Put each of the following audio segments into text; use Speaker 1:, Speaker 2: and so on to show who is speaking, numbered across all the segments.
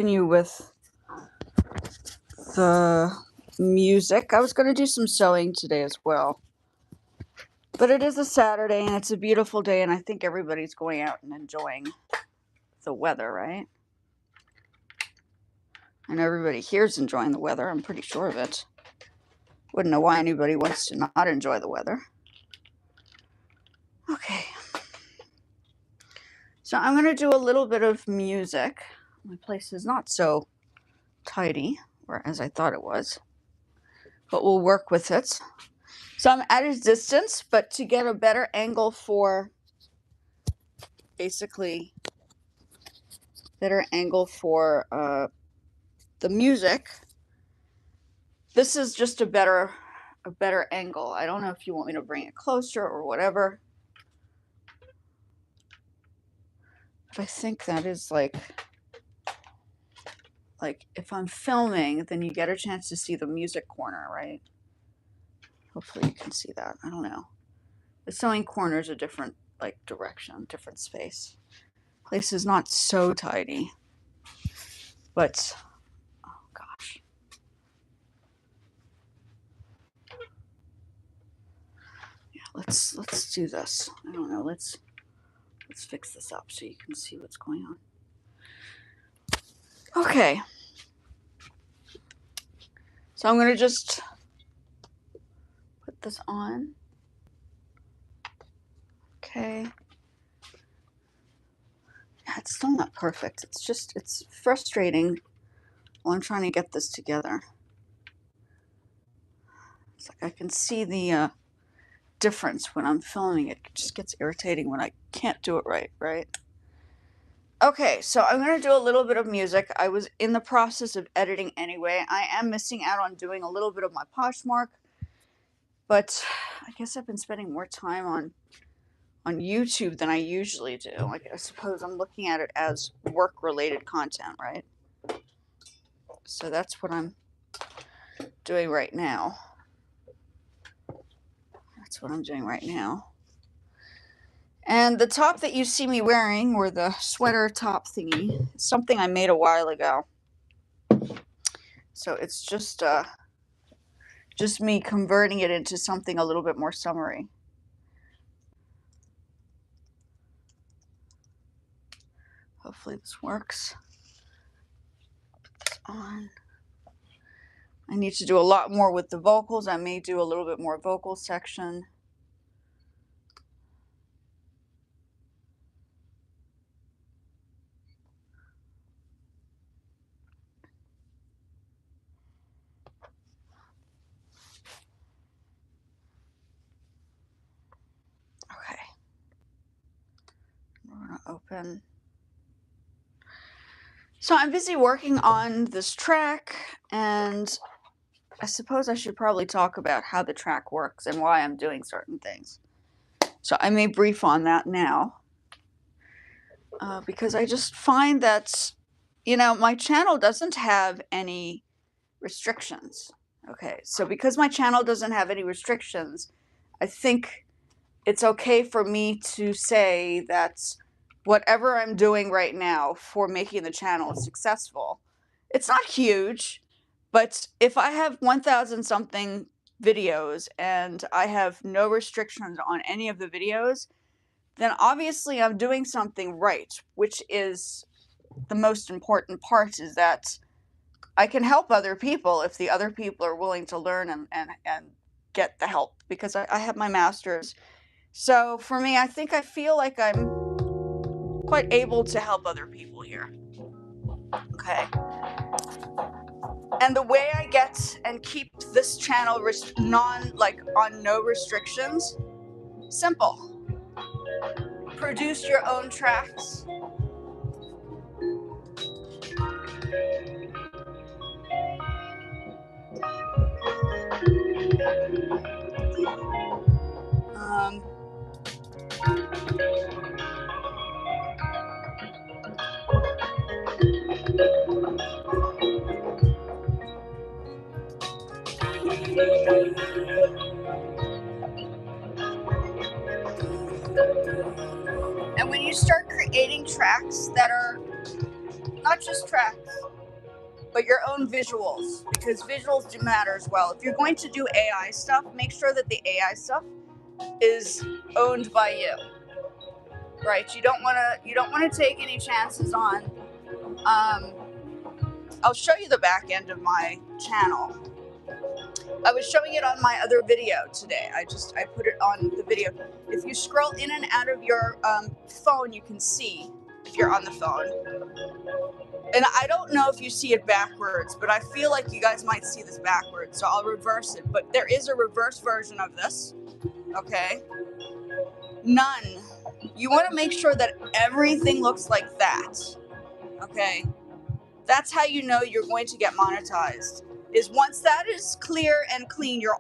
Speaker 1: continue with the music. I was going to do some sewing today as well. But it is a Saturday and it's a beautiful day, and I think everybody's going out and enjoying the weather, right? And everybody here's enjoying the weather. I'm pretty sure of it. Wouldn't know why anybody wants to not enjoy the weather. Okay. So I'm going to do a little bit of music. My place is not so tidy, or as I thought it was, but we'll work with it. So I'm at a distance, but to get a better angle for basically the music, this is just a better angle. I don't know if you want me to bring it closer or whatever. But I think that is like if I'm filming, then you get a chance to see the music corner, right? Hopefully you can see that. I don't know. The sewing corner is a different direction, different space. Place is not so tidy, but oh gosh. Yeah, let's do this. I don't know. Let's fix this up so you can see what's going on. Okay. So I'm gonna just put this on. Okay. Yeah, it's still not perfect. It's frustrating while I'm trying to get this together. It's like I can see the difference when I'm filming it. It just gets irritating when I can't do it right? Okay, so I'm going to do a little bit of music. I was in the process of editing anyway. I am missing out on doing a little bit of my Poshmark, but I guess I've been spending more time on YouTube than I usually do. I suppose I'm looking at it as work-related content, right? So that's what I'm doing right now. And the top that you see me wearing, or the sweater top thingy, is something I made a while ago. So it's just me converting it into something a little bit more summery. Hopefully this works. Put this on. I need to do a lot more with the vocals. I may do a little bit more vocal section. Okay. We're going to open. So I'm busy working on this track, and I suppose I should probably talk about how the track works and why I'm doing certain things. So I may brief on that now, because I just find that, my channel doesn't have any restrictions. Okay, so because my channel doesn't have any restrictions, I think it's okay for me to say that whatever I'm doing right now for making the channel successful, it's not huge, but if I have 1,000 something videos and I have no restrictions on any of the videos, then obviously I'm doing something right, which is the most important part, is that I can help other people if the other people are willing to learn and get the help, because I have my master's. So for me, I feel like I'm quite able to help other people here. Okay. And the way I get and keep this channel on no restrictions, simple. Produce your own tracks. And when you start creating tracks that are not just tracks, but your own visuals, because visuals do matter as well. If you're going to do AI stuff, make sure that the AI stuff is owned by you, right? You don't want to take any chances on. I'll show you the back end of my channel. I was showing it on my other video today. I put it on the video. If you scroll in and out of your phone, you can see if you're on the phone. And I don't know if you see it backwards, but I feel like you guys might see this backwards, so I'll reverse it. But there is a reverse version of this, okay? None. You want to make sure that everything looks like that, okay? That's how you know you're going to get monetized. Is once that is clear and clean, you're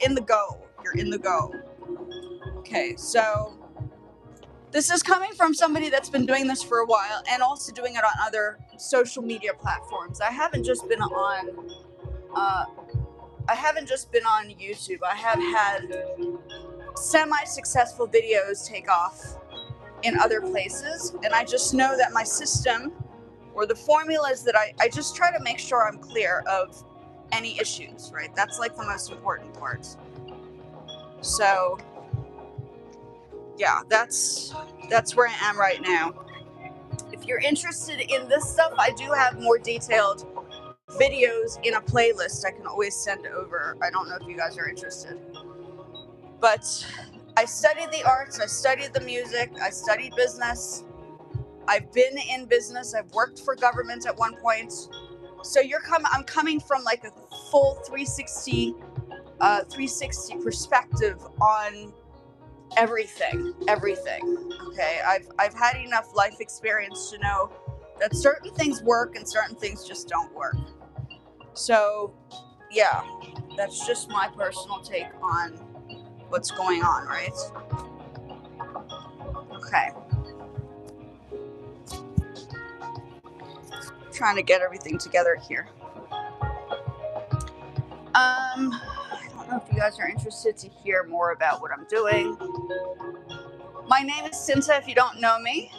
Speaker 1: in the go. You're in the go. Okay, so this is coming from somebody that's been doing this for a while and also doing it on other social media platforms. I haven't just been on YouTube. I have had semi-successful videos take off in other places, and I just know that my system or the formulas that I just try to make sure I'm clear of any issues, right? That's like the most important part. So yeah, that's where I am right now. If you're interested in this stuff, I do have more detailed videos in a playlist I can always send over. I don't know if you guys are interested. But I studied the arts, I studied the music, I studied business. I've been in business, I've worked for government at one point. So I'm coming from like a full 360 perspective on everything. Okay, I've had enough life experience to know that certain things work and certain things just don't work. So yeah, that's just my personal take on what's going on, right? Okay. Trying to get everything together here. I don't know if you guys are interested to hear more about what I'm doing. My name is Cinta, if you don't know me.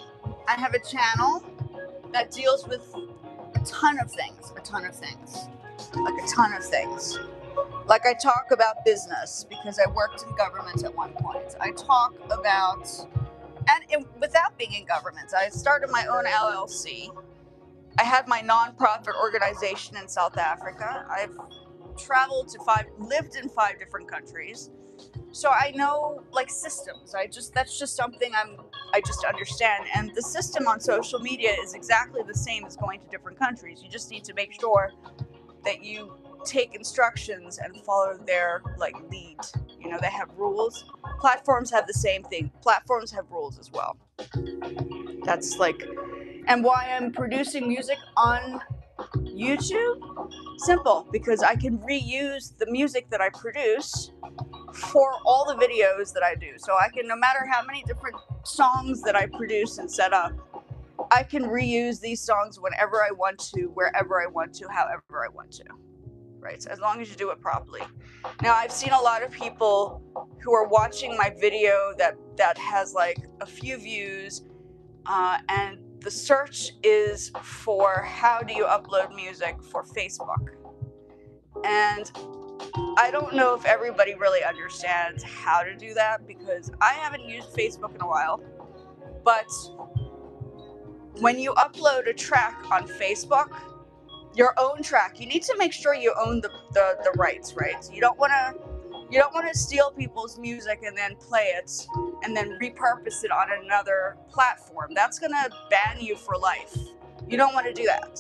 Speaker 1: I have a channel that deals with a ton of things. Like I talk about business because I worked in government at one point. I talk about, without being in government, I started my own LLC. I had my non-profit organization in South Africa. I've lived in 5 different countries. So I know like systems. That's just something I just understand. And the system on social media is exactly the same as going to different countries. You just need to make sure that you take instructions and follow their like lead. You know, they have rules. Platforms have the same thing. Platforms have rules as well. That's like, and why I'm producing music on YouTube? Simple, because I can reuse the music that I produce for all the videos that I do. So I can, no matter how many different songs that I produce and set up, I can reuse these songs whenever I want to, wherever I want to, however I want to, right? As long as you do it properly. Now, I've seen a lot of people who are watching my video that has like a few views, and the search is for how do you upload music for Facebook. And I don't know if everybody really understands how to do that because I haven't used Facebook in a while. But when you upload a track on Facebook, your own track, you need to make sure you own the rights, right? You don't want to steal people's music and then play it and then repurpose it on another platform. That's going to ban you for life. You don't want to do that.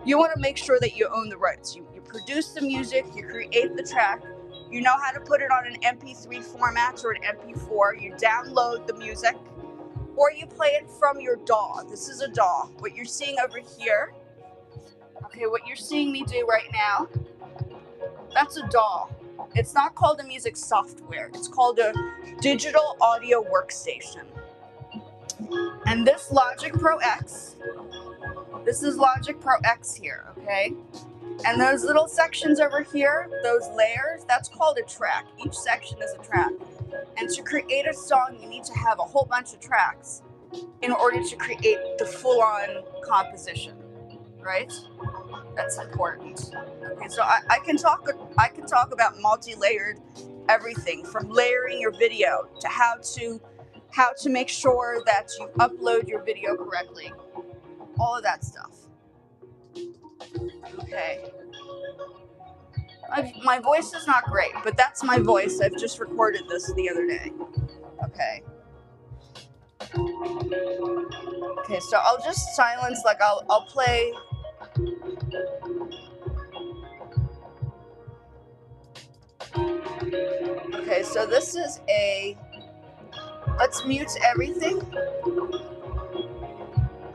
Speaker 1: You want to make sure that you own the rights. You produce the music, you create the track, you know how to put it on an MP3 format or an MP4, you download the music, or you play it from your DAW. This is a DAW. What you're seeing over here, okay, what you're seeing me do right now, that's a DAW. It's not called a music software. It's called a digital audio workstation. And this Logic Pro X, this is Logic Pro X here, okay? And those little sections over here, those layers, that's called a track. Each section is a track. And to create a song, you need to have a whole bunch of tracks in order to create the full-on composition, right? That's important. Okay, so I can talk about multi-layered everything from layering your video to how to make sure that you upload your video correctly. All of that stuff. Okay. My voice is not great, but that's my voice. I've just recorded this the other day. Okay. Okay, so I'll just silence, like I'll play. Okay, so this is let's mute everything.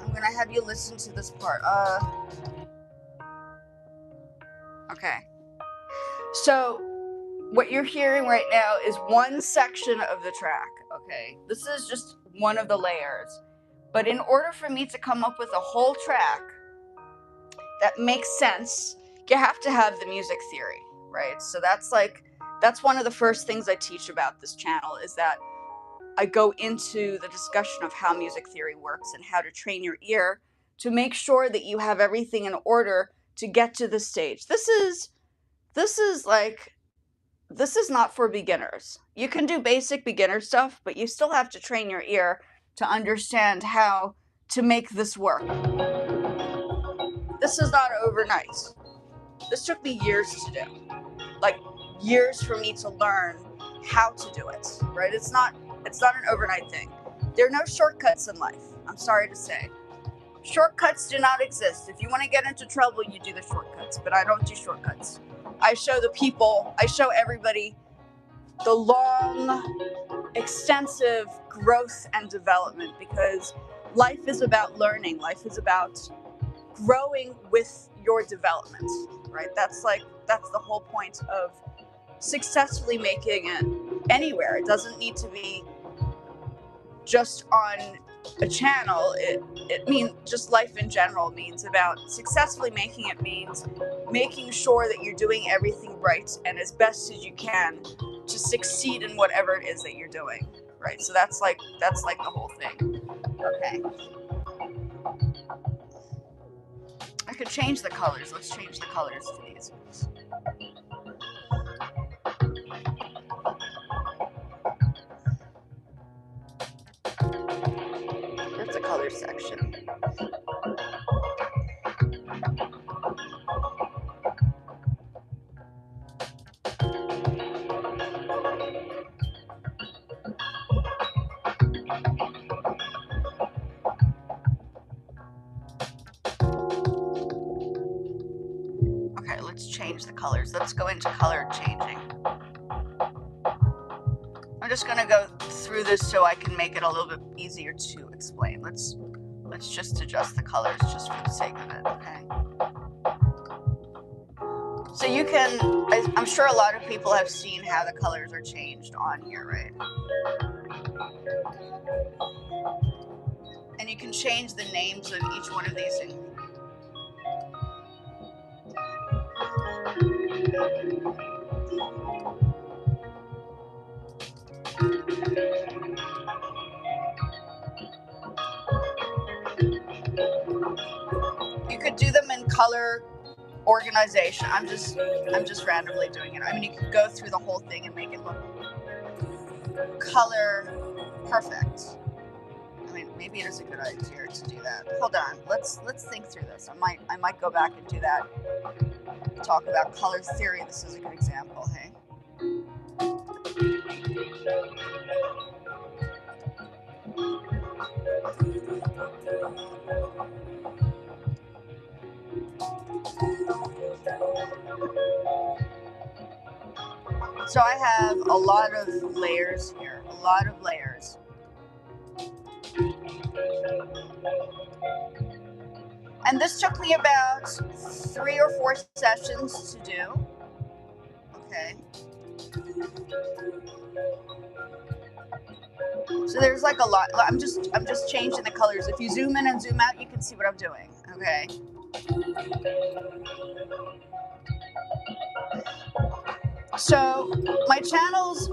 Speaker 1: I'm gonna have you listen to this part. Okay. So what you're hearing right now is one section of the track, okay? This is just one of the layers. But in order for me to come up with a whole track that makes sense, you have to have the music theory, right? So that's one of the first things I teach about this channel, is that I go into the discussion of how music theory works and how to train your ear to make sure that you have everything in order to get to the stage. This is not for beginners. You can do basic beginner stuff, but you still have to train your ear to understand how to make this work. This is not overnight. This took me years to do. Like years for me to learn how to do it, right? It's not an overnight thing. There are no shortcuts in life. I'm sorry to say. Shortcuts do not exist. If you want to get into trouble, you do the shortcuts, but I don't do shortcuts. I show everybody the long, extensive growth and development, because life is about learning. Life is about growing with your development, right? That's the whole point of successfully making it anywhere. It doesn't need to be just on a channel. It means just life in general means about successfully making it means making sure that you're doing everything right and as best as you can to succeed in whatever it is that you're doing, right? So that's like the whole thing. Okay. I could change the colors. Let's change the colors to these. That's the color section. Okay, let's change the colors. Let's go into color changing. I'm just gonna go through this so I can make it a little bit easier to explain. Let's just adjust the colors just for the sake of it, okay? So you can, I'm sure a lot of people have seen how the colors are changed on here, right? And you can change the names of each one of these things. You could do them in color organization. I'm just randomly doing it. I mean, you could go through the whole thing and make it look color perfect. I mean, maybe it is a good idea to do that. Hold on, let's think through this. I might go back and do that. Talk about color theory. This is a good example. Hey. So I have a lot of layers here, a lot of layers. And this took me about 3 or 4 sessions to do. Okay. So there's like a lot. I'm just changing the colors. If you zoom in and zoom out, you can see what I'm doing. Okay. So my channel's,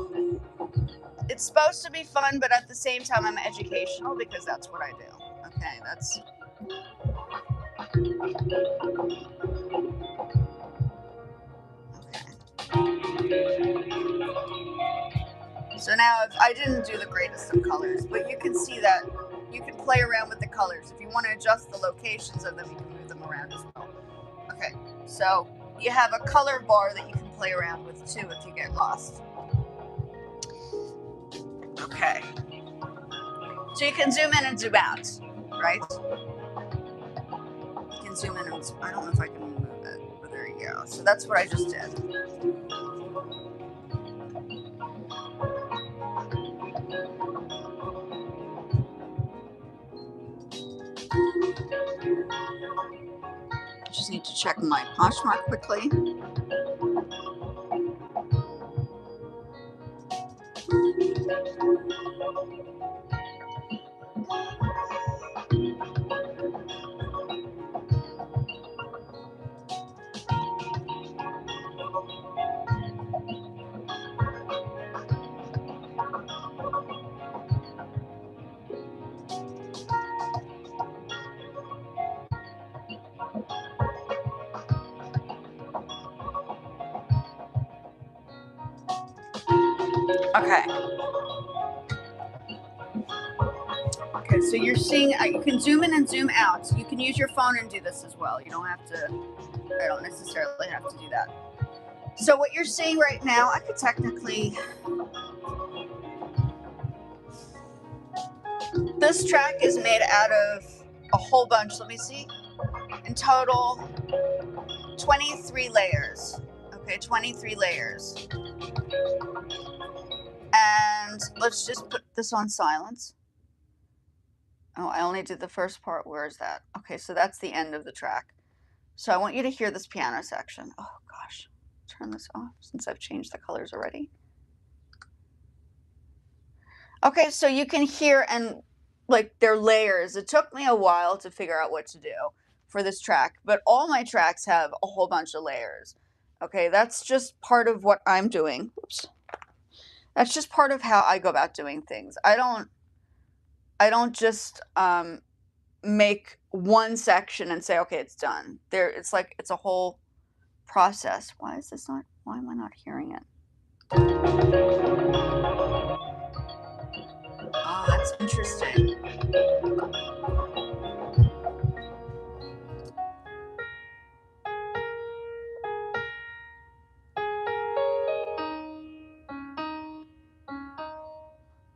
Speaker 1: it's supposed to be fun, but at the same time I'm educational because that's what I do. Okay, So now I didn't do the greatest of colors, but you can see that you can play around with the colors. If you want to adjust the locations of them, you can move them around as well. Okay, so you have a color bar that you can play around with too if you get lost. Okay, so you can zoom in and zoom out, right? You can zoom in and zoom. I don't know if I can move it, but there you go. So that's what I just did. Just need to check my Poshmark quickly. Okay, so you're seeing, you can zoom in and zoom out. You can use your phone and do this as well. You don't have to, I don't necessarily have to do that. So what you're seeing right now, I could technically, this track is made out of a whole bunch, let me see, in total, 23 layers. Okay, 23 layers. And let's just put this on silence. Oh, I only did the first part. Where is that? Okay, so that's the end of the track. So I want you to hear this piano section. Oh gosh, turn this off since I've changed the colors already. Okay, so you can hear, and like they're layers. It took me a while to figure out what to do for this track, but all my tracks have a whole bunch of layers. Okay, that's just part of what I'm doing. Oops. That's just part of how I go about doing things. I don't just make one section and say, okay, it's done. It's like, it's a whole process. Why am I not hearing it? Oh, that's interesting.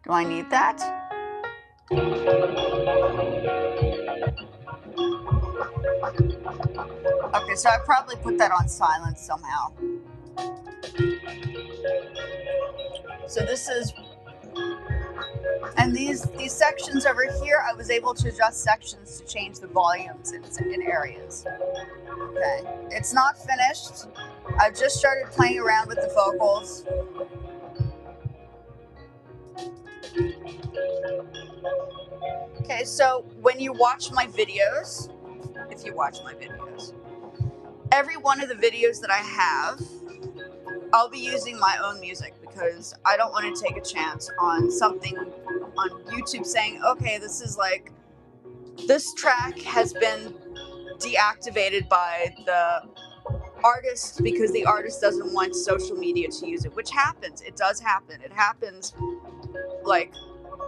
Speaker 1: Do I need that? Okay, so I probably put that on silent somehow. So this is, and these sections over here, I was able to adjust sections to change the volumes in areas. Okay, it's not finished. I just started playing around with the vocals. Okay, so when you watch my videos, if you watch my videos, every one of the videos that I have, I'll be using my own music because I don't want to take a chance on something on YouTube saying, okay, this track has been deactivated by the artist because the artist doesn't want social media to use it, which happens. It does happen. It happens like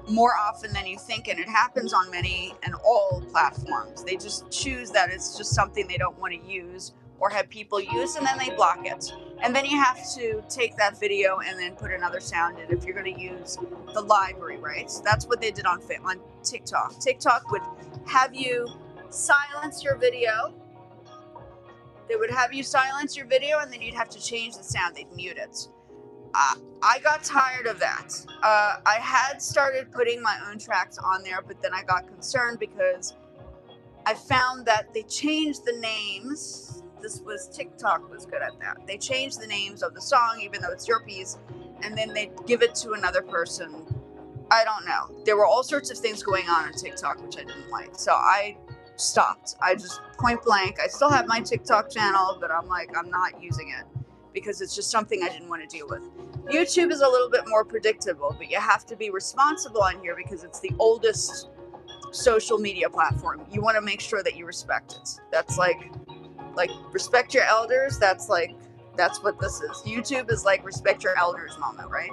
Speaker 1: more often than you think, and it happens on many and all platforms. They just choose that it's just something they don't want to use or have people use, and then they block it. And then you have to take that video and then put another sound in if you're going to use the library, right? So that's what they did on TikTok. TikTok would have you silence your video. They would have you silence your video, and then you'd have to change the sound. They'd mute it. I got tired of that. I had started putting my own tracks on there, but then I got concerned because I found that they changed the names. TikTok was good at that. They changed the names of the song, even though it's your piece, and then they give it to another person. I don't know. There were all sorts of things going on TikTok, which I didn't like. So I stopped. I just point blank. I still have my TikTok channel, but I'm like, I'm not using it because it's just something I didn't want to deal with. YouTube is a little bit more predictable, but you have to be responsible on here because it's the oldest social media platform. You want to make sure that you respect it. That's like respect your elders. That's what this is. YouTube is like respect your elders moment, right?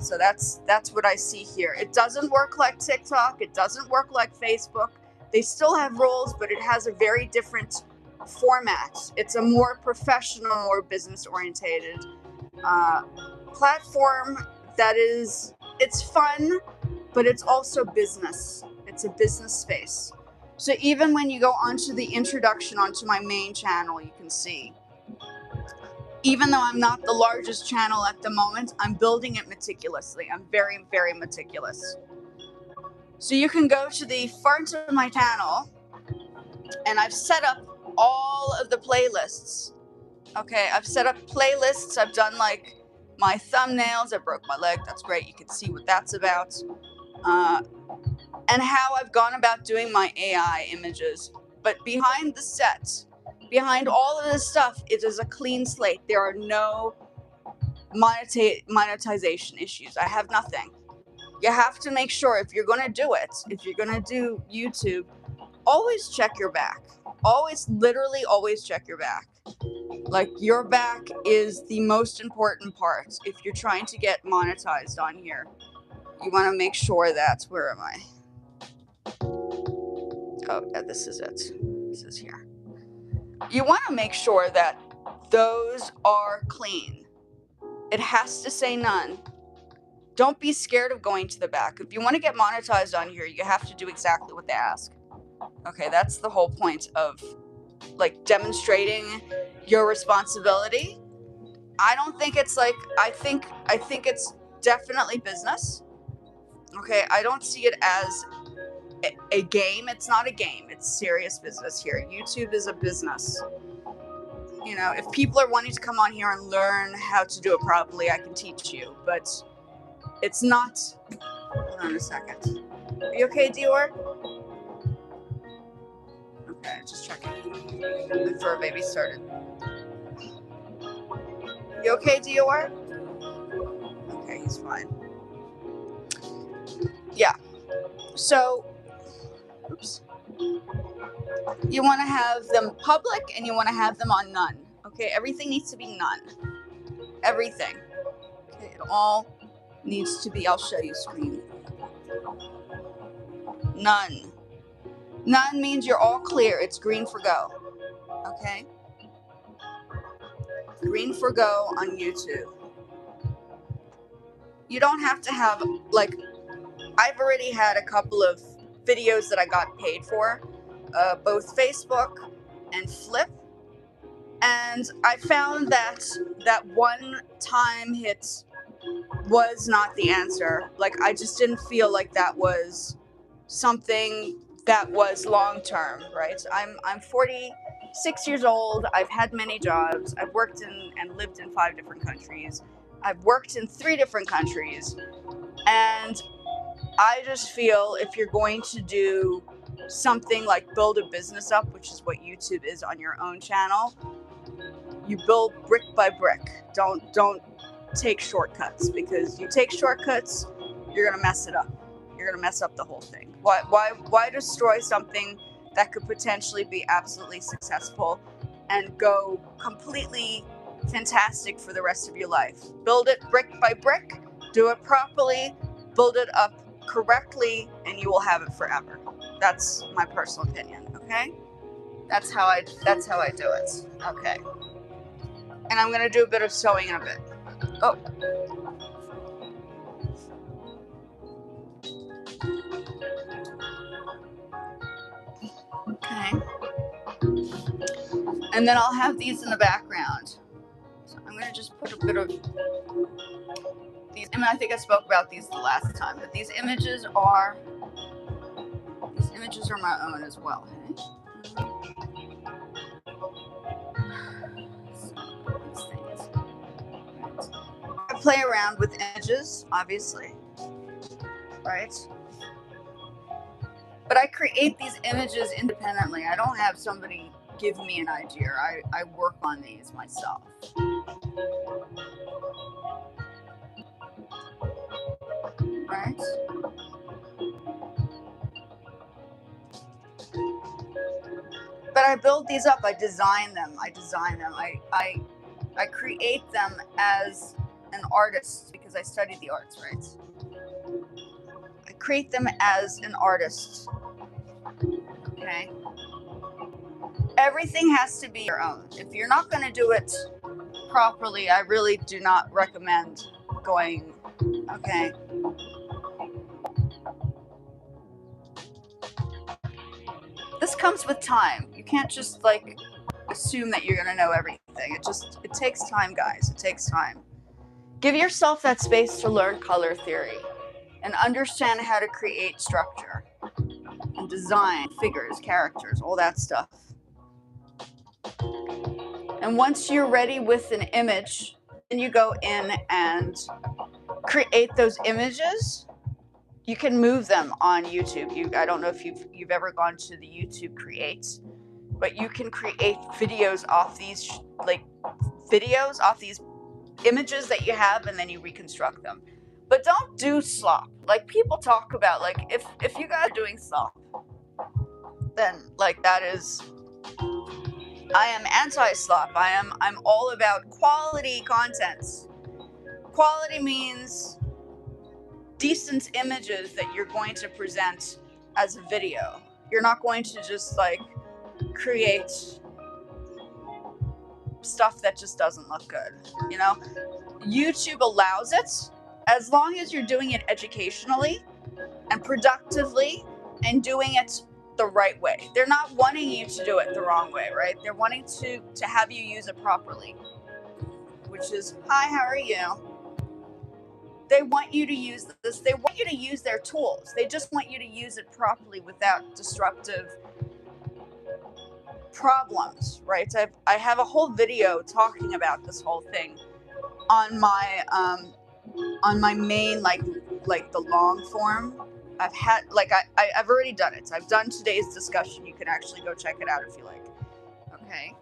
Speaker 1: So that's what I see here. It doesn't work like TikTok. It doesn't work like Facebook. They still have rules, but it has a very different format. It's a more professional, more business orientated platform that is, it's fun, but it's also business. It's a business space. So even when you go onto the introduction onto my main channel, you can see, even though I'm not the largest channel at the moment, I'm building it meticulously. I'm very, very meticulous. So you can go to the front of my channel, and I've set up all of the playlists. Okay, I've set up playlists. I've done like my thumbnails. I broke my leg. That's great. You can see what that's about. And how I've gone about doing my AI images. But behind the set, behind all of this stuff, it is a clean slate. There are no monetization issues. I have nothing. You have to make sure if you're going to do it, if you're going to do YouTube, always check your back. Always, literally always check your back. Like, your back is the most important part. If you're trying to get monetized on here, you want to make sure that, where am I? Oh, yeah, this is it. This is here. You want to make sure that those are clean. It has to say none. Don't be scared of going to the back. If you want to get monetized on here, you have to do exactly what they ask. Okay, that's the whole point of like demonstrating your responsibility. I don't think it's like, I think it's definitely business. Okay, I don't see it as a game. It's not a game. It's serious business here. YouTube is a business. You know, if people are wanting to come on here and learn how to do it properly, I can teach you, but it's not. Hold on a second. Are you okay, Dior? Okay, just checking. The fur baby started. You okay, Dior? Okay, he's fine. Yeah. So, oops. You want to have them public and you want to have them on none. Okay, everything needs to be none. Everything. Okay, it all needs to be, I'll show you screen. None. None means you're all clear. It's green for go. Okay? Green for go on YouTube. You don't have to have, like, I've already had a couple of videos that I got paid for, both Facebook and Flip. And I found that that one-time hit was not the answer. Like, I just didn't feel like that was something that was long-term, right? I'm 46 years old. I've had many jobs. I've worked in and lived in 5 different countries. I've worked in 3 different countries. And I just feel if you're going to do something like build a business up, which is what YouTube is on your own channel, you build brick by brick. Don't take shortcuts, because you take shortcuts, you're gonna mess it up. You're gonna mess up the whole thing. Why destroy something that could potentially be absolutely successful and go completely fantastic for the rest of your life? Build it brick by brick, do it properly, build it up correctly, and you will have it forever. That's my personal opinion, okay? That's how I do it. Okay. And I'm gonna do a bit of sewing in a bit. Oh. Okay. And then I'll have these in the background. So I'm gonna just put a bit of these. I mean, I think I spoke about these the last time, but these images are my own as well. Okay? I play around with images, obviously, right? But I create these images independently. I don't have somebody give me an idea. I work on these myself. Right? But I build these up. I design them. I create them as an artist because I studied the arts, right? I create them as an artist. Okay. Everything has to be your own. If you're not going to do it properly, I really do not recommend going. Okay. This comes with time. You can't just like assume that you're going to know everything. It takes time, guys. It takes time. Give yourself that space to learn color theory and understand how to create structure and design figures, characters, all that stuff. And once you're ready with an image, then you go in and create those images. You can move them on YouTube. I don't know if you've ever gone to the YouTube Creates, but you can create videos off these images that you have, and then you reconstruct them. But don't do slop. Like people talk about, like if you guys are doing slop, then like that is, I am anti-slop. I'm all about quality content. Quality means decent images that you're going to present as a video. You're not going to just like create stuff that just doesn't look good, you know? YouTube allows it as long as you're doing it educationally and productively and doing it the right way. They're not wanting you to do it the wrong way, right? They're wanting to have you use it properly, which is, hi, how are you? They want you to use this. They want you to use their tools. They just want you to use it properly without disruptive problems, right? I have a whole video talking about this whole thing on my main like the long form. I've had I've already done it. I've done today's discussion. You can actually go check it out if you like. Okay.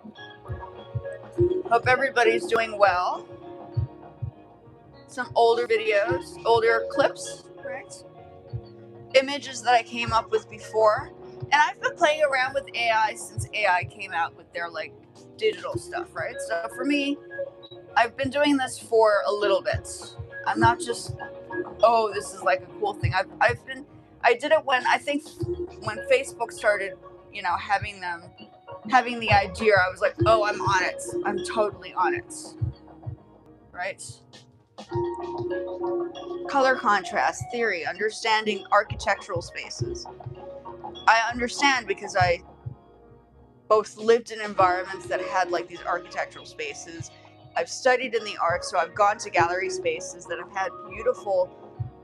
Speaker 1: Hope everybody's doing well. Some older videos, older clips, correct? Images that I came up with before. And I've been playing around with AI since AI came out with their like digital stuff, right? So for me, I've been doing this for a little bit. I'm not just, oh, this is like a cool thing. I did it when Facebook started, you know, having the idea. I was like, oh, I'm on it. I'm totally on it. Right? Color contrast theory, understanding architectural spaces. I understand because I both lived in environments that had like these architectural spaces. I've studied in the arts, so I've gone to gallery spaces that have had beautiful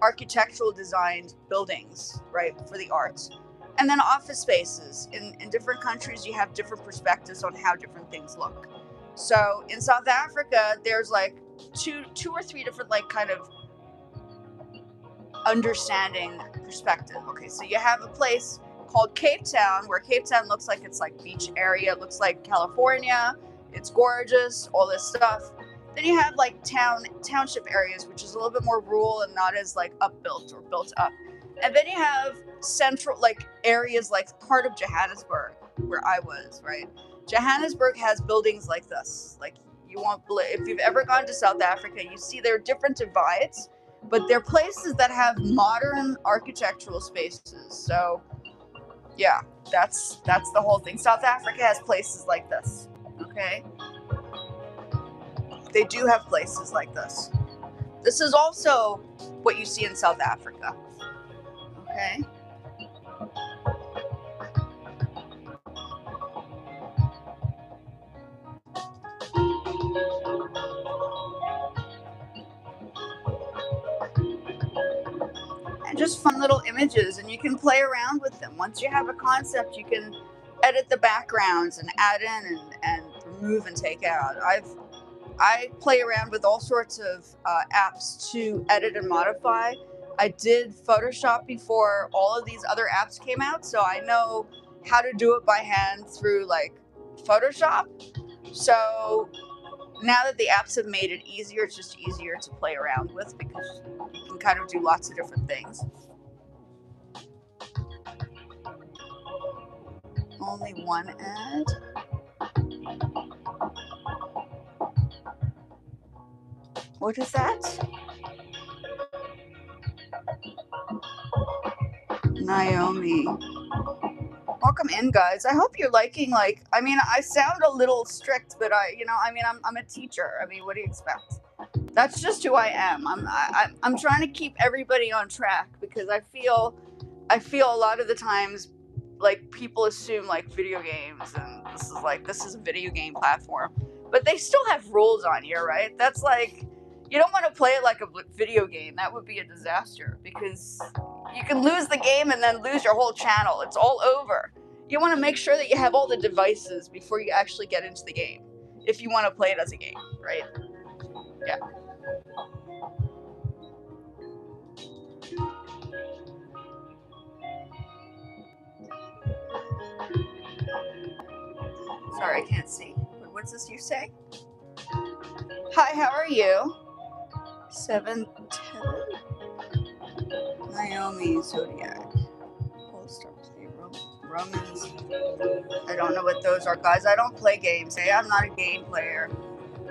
Speaker 1: architectural designed buildings, right, for the arts. And then office spaces. In different countries, you have different perspectives on how different things look. So in South Africa, there's like two or three different like kind of understanding perspective. Okay, so you have a place called Cape Town, where Cape Town looks like it's like beach area, it looks like California, it's gorgeous, all this stuff. Then you have like township areas, which is a little bit more rural and not as like upbuilt or built up. And then you have central like areas like part of Johannesburg, where I was, right? Johannesburg has buildings like this. Like you won't believe, if you've ever gone to South Africa, you see there are different divides, but they're places that have modern architectural spaces. So yeah, that's the whole thing. South Africa has places like this, okay? They do have places like this. This is also what you see in South Africa, okay? And just fun little images, and you can play around with them. Once you have a concept, you can edit the backgrounds and add in and remove and take out. I play around with all sorts of apps to edit and modify. I did Photoshop before all of these other apps came out, so I know how to do it by hand through like Photoshop. So now that the apps have made it easier, it's just easier to play around with because you can kind of do lots of different things. Only one ad. What is that? Naomi. Welcome in, guys. I hope you're liking, like, I mean, I sound a little strict, but I'm a teacher. I mean, what do you expect? That's just who I am. I'm trying to keep everybody on track because I feel a lot of the times like people assume like video games and this is a video game platform, but they still have rules on here, right? That's like, you don't want to play it like a video game. That would be a disaster because you can lose the game and then lose your whole channel. It's all over. You want to make sure that you have all the devices before you actually get into the game if you want to play it as a game, right? Yeah. Sorry, I can't see. What's this you say? Hi, how are you? 710. Naomi Zodiac. Polestar play Romans. I don't know what those are, guys. I don't play games. Hey, I'm not a game player.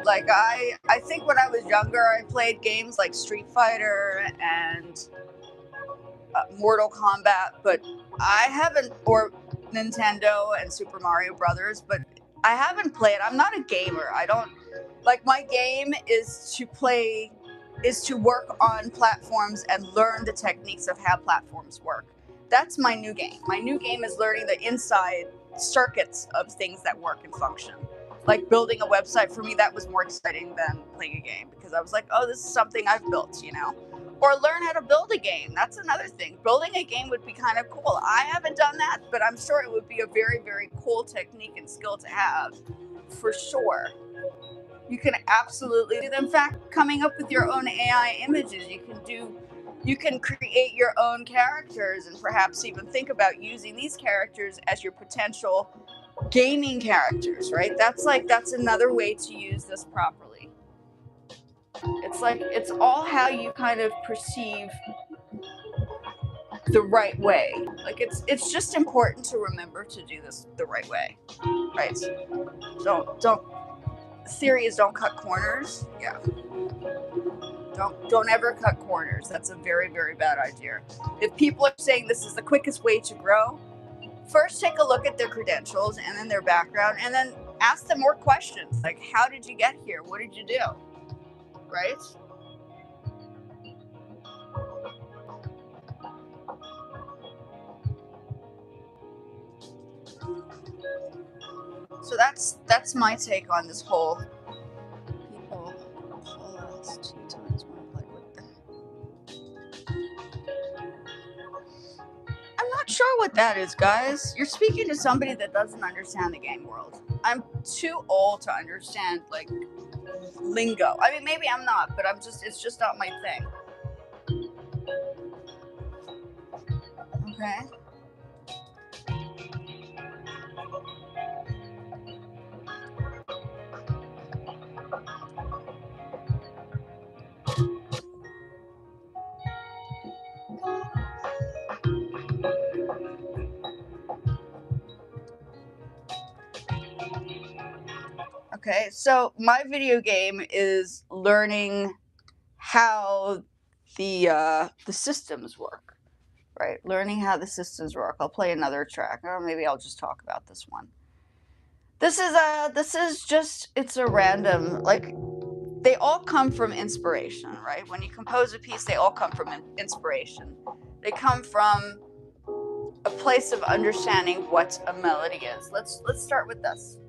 Speaker 1: Like I think when I was younger, I played games like Street Fighter and Mortal Kombat, but I haven't, or Nintendo and Super Mario Brothers, but I haven't played. I'm not a gamer. I don't like, my game is to work on platforms and learn the techniques of how platforms work. That's my new game. My new game is learning the inside circuits of things that work and function. Like building a website, for me, that was more exciting than playing a game because I was like, oh, this is something I've built, you know? Or learn how to build a game. That's another thing. Building a game would be kind of cool. I haven't done that, but I'm sure it would be a very, very cool technique and skill to have, for sure. You can absolutely do that. In fact, coming up with your own AI images, you can create your own characters and perhaps even think about using these characters as your potential gaming characters, right? That's another way to use this properly. It's all how you kind of perceive the right way. Like it's just important to remember to do this the right way, right? Don't theory is don't cut corners. Yeah. Don't ever cut corners. That's a very, very bad idea. If people are saying this is the quickest way to grow, first take a look at their credentials and then their background, and then ask them more questions like, how did you get here? What did you do? Right? So that's my take on this whole people call us 2 times more, like what the. I'm not sure what that is, guys. You're speaking to somebody that doesn't understand the game world. I'm too old to understand like lingo. I mean, maybe I'm not, but it's just not my thing. Okay. Okay, so my video game is learning how the systems work, right? Learning how the systems work. I'll play another track, or maybe I'll just talk about this one. This is just, it's a random, like, they all come from inspiration, right? When you compose a piece, they all come from inspiration. They come from a place of understanding what a melody is. Let's start with this.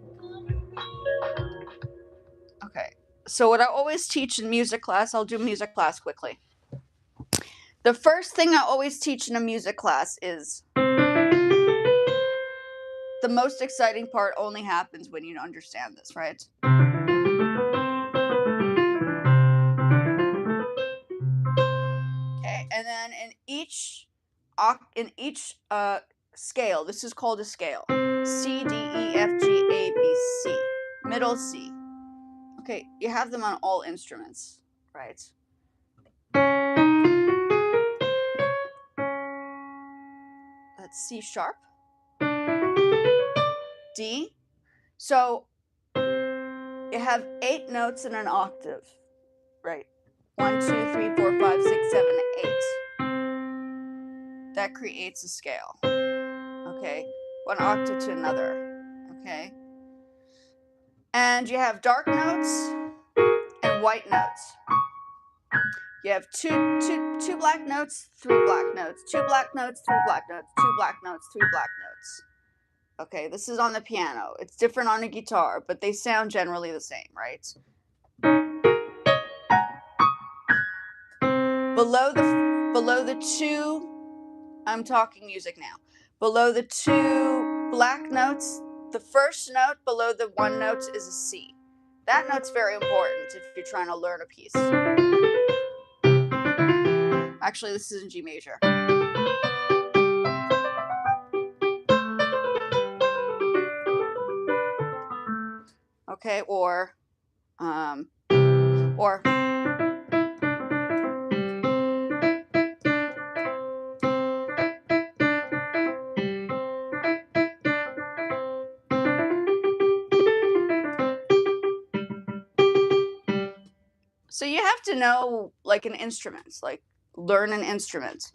Speaker 1: Okay, so what I always teach in music class, I'll do music class quickly. The first thing I always teach in a music class is the most exciting part only happens when you understand this, right? Okay, and then in each scale, this is called a scale. C, D, E, F, G, A, B, C. Middle C. Okay, you have them on all instruments, right? That's C sharp. D. So you have 8 notes in an octave, right? 1, 2, 3, 4, 5, 6, 7, 8. That creates a scale. Okay, one octave to another. Okay, and you have dark notes and white notes. You have two black notes, 3 black notes, 2 black notes, 3 black notes, 2 black notes, 3 black notes. Okay, this is on the piano. It's different on a guitar, but they sound generally the same, right? Below the 2, I'm talking music now. Below the 2 black notes, the first note below the 1 note is a C. That note's very important if you're trying to learn a piece. Actually, this is in G major. Okay, or so you have to know like an instrument, like learn an instrument.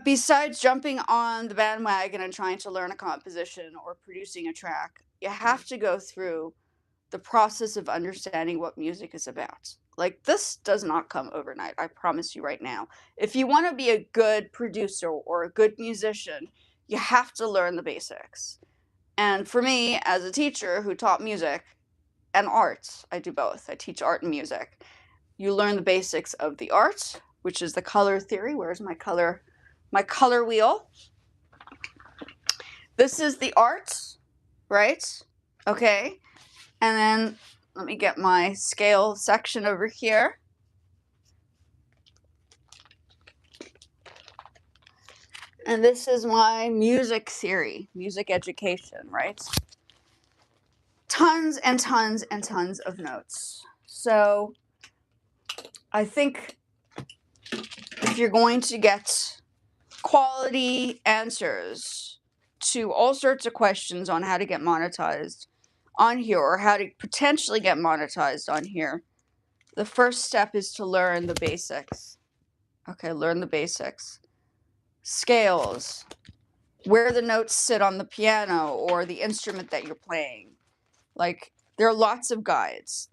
Speaker 1: Besides jumping on the bandwagon and trying to learn a composition or producing a track, you have to go through the process of understanding what music is about. Like, this does not come overnight, I promise you right now. If you want to be a good producer or a good musician, you have to learn the basics. And for me, as a teacher who taught music and art, I do both. I teach art and music. You learn the basics of the art, which is the color theory. Where's my color wheel? This is the art, right? Okay. And then let me get my scale section over here. And this is my music theory, music education, right? Tons and tons and tons of notes. So I think if you're going to get quality answers to all sorts of questions on how to get monetized on here or how to potentially get monetized on here, the first step is to learn the basics. Okay, learn the basics. Scales, where the notes sit on the piano or the instrument that you're playing. Like, there are lots of guides.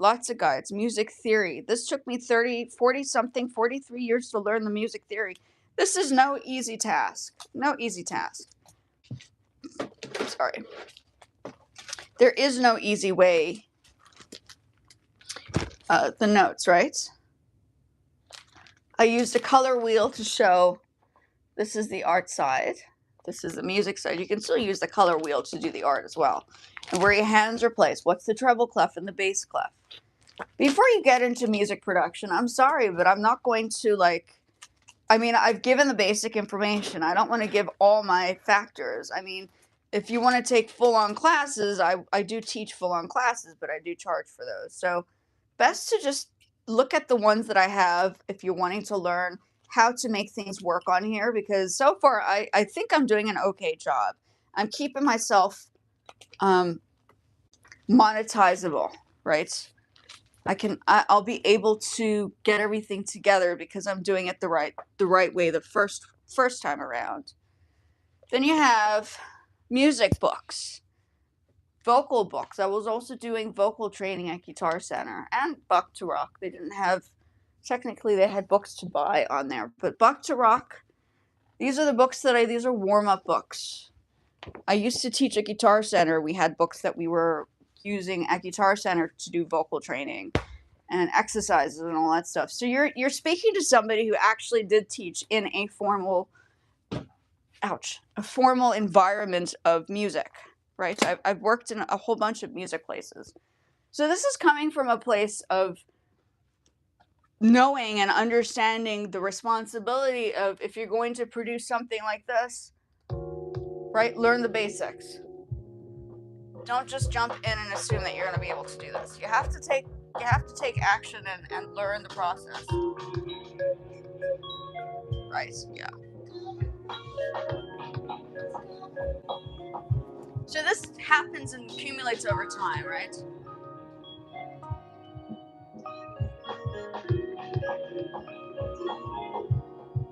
Speaker 1: Music theory. This took me 43 years to learn the music theory. This is no easy task. No easy task. Sorry. There is no easy way. The notes, right? I used a color wheel to show this is the art side. This is the music side. You can still use the color wheel to do the art as well. And where your hands are placed. What's the treble clef and the bass clef? Before you get into music production, I'm sorry, but I'm not going to I've given the basic information. I don't want to give all my factors. I mean, if you want to take full-on classes, I do teach full-on classes, but I do charge for those. So best to just look at the ones that I have if you're wanting to learn how to make things work on here, because so far I think I'm doing an okay job. I'm keeping myself monetizable, right? I'll be able to get everything together because I'm doing it the right way the first time around. Then you have music books, vocal books. I was also doing vocal training at Guitar Center and Buck to Rock. They didn't have, technically they had books to buy on there, but Buck to Rock, these are the books these are warm-up books. I used to teach at Guitar Center. We had books that we were using at Guitar Center to do vocal training and exercises and all that stuff. So you're speaking to somebody who actually did teach in a formal environment of music, right? I've worked in a whole bunch of music places. So this is coming from a place of knowing and understanding the responsibility of, if you're going to produce something like this, right? Learn the basics. Don't just jump in and assume that you're going to be able to do this. You have to take action and learn the process. Right, yeah. So this happens and accumulates over time, right?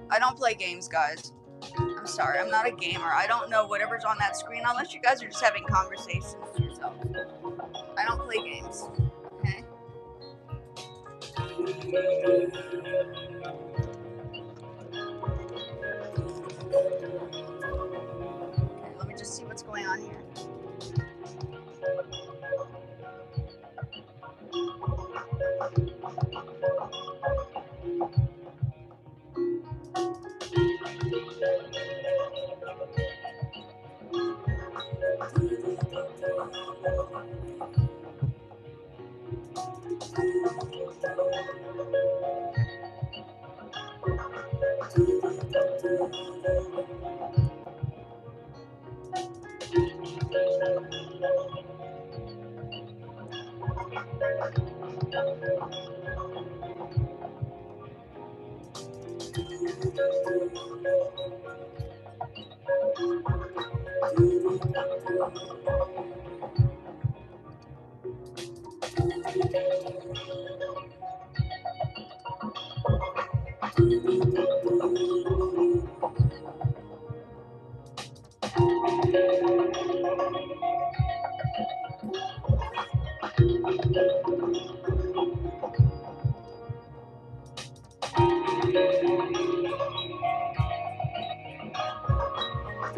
Speaker 1: I don't play games, guys. I'm sorry, I'm not a gamer. I don't know whatever's on that screen unless you guys are just having conversations to yourself. I don't play games. Okay? Okay, let me just see what's going on here.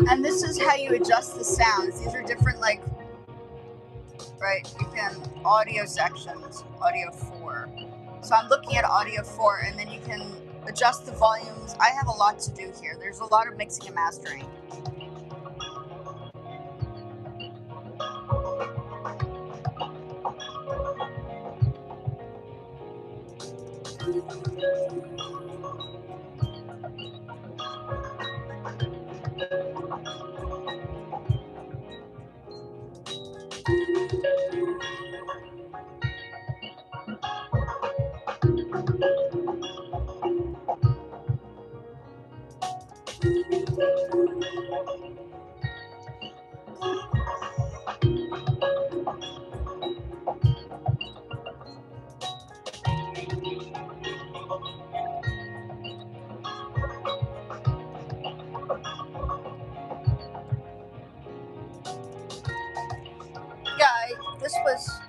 Speaker 1: And this is how you adjust the sounds. These are different, like, right, you can, audio sections, audio 4. So I'm looking at audio 4, and then you can adjust the volumes. I have a lot to do here. There's a lot of mixing and mastering. Yeah, this was...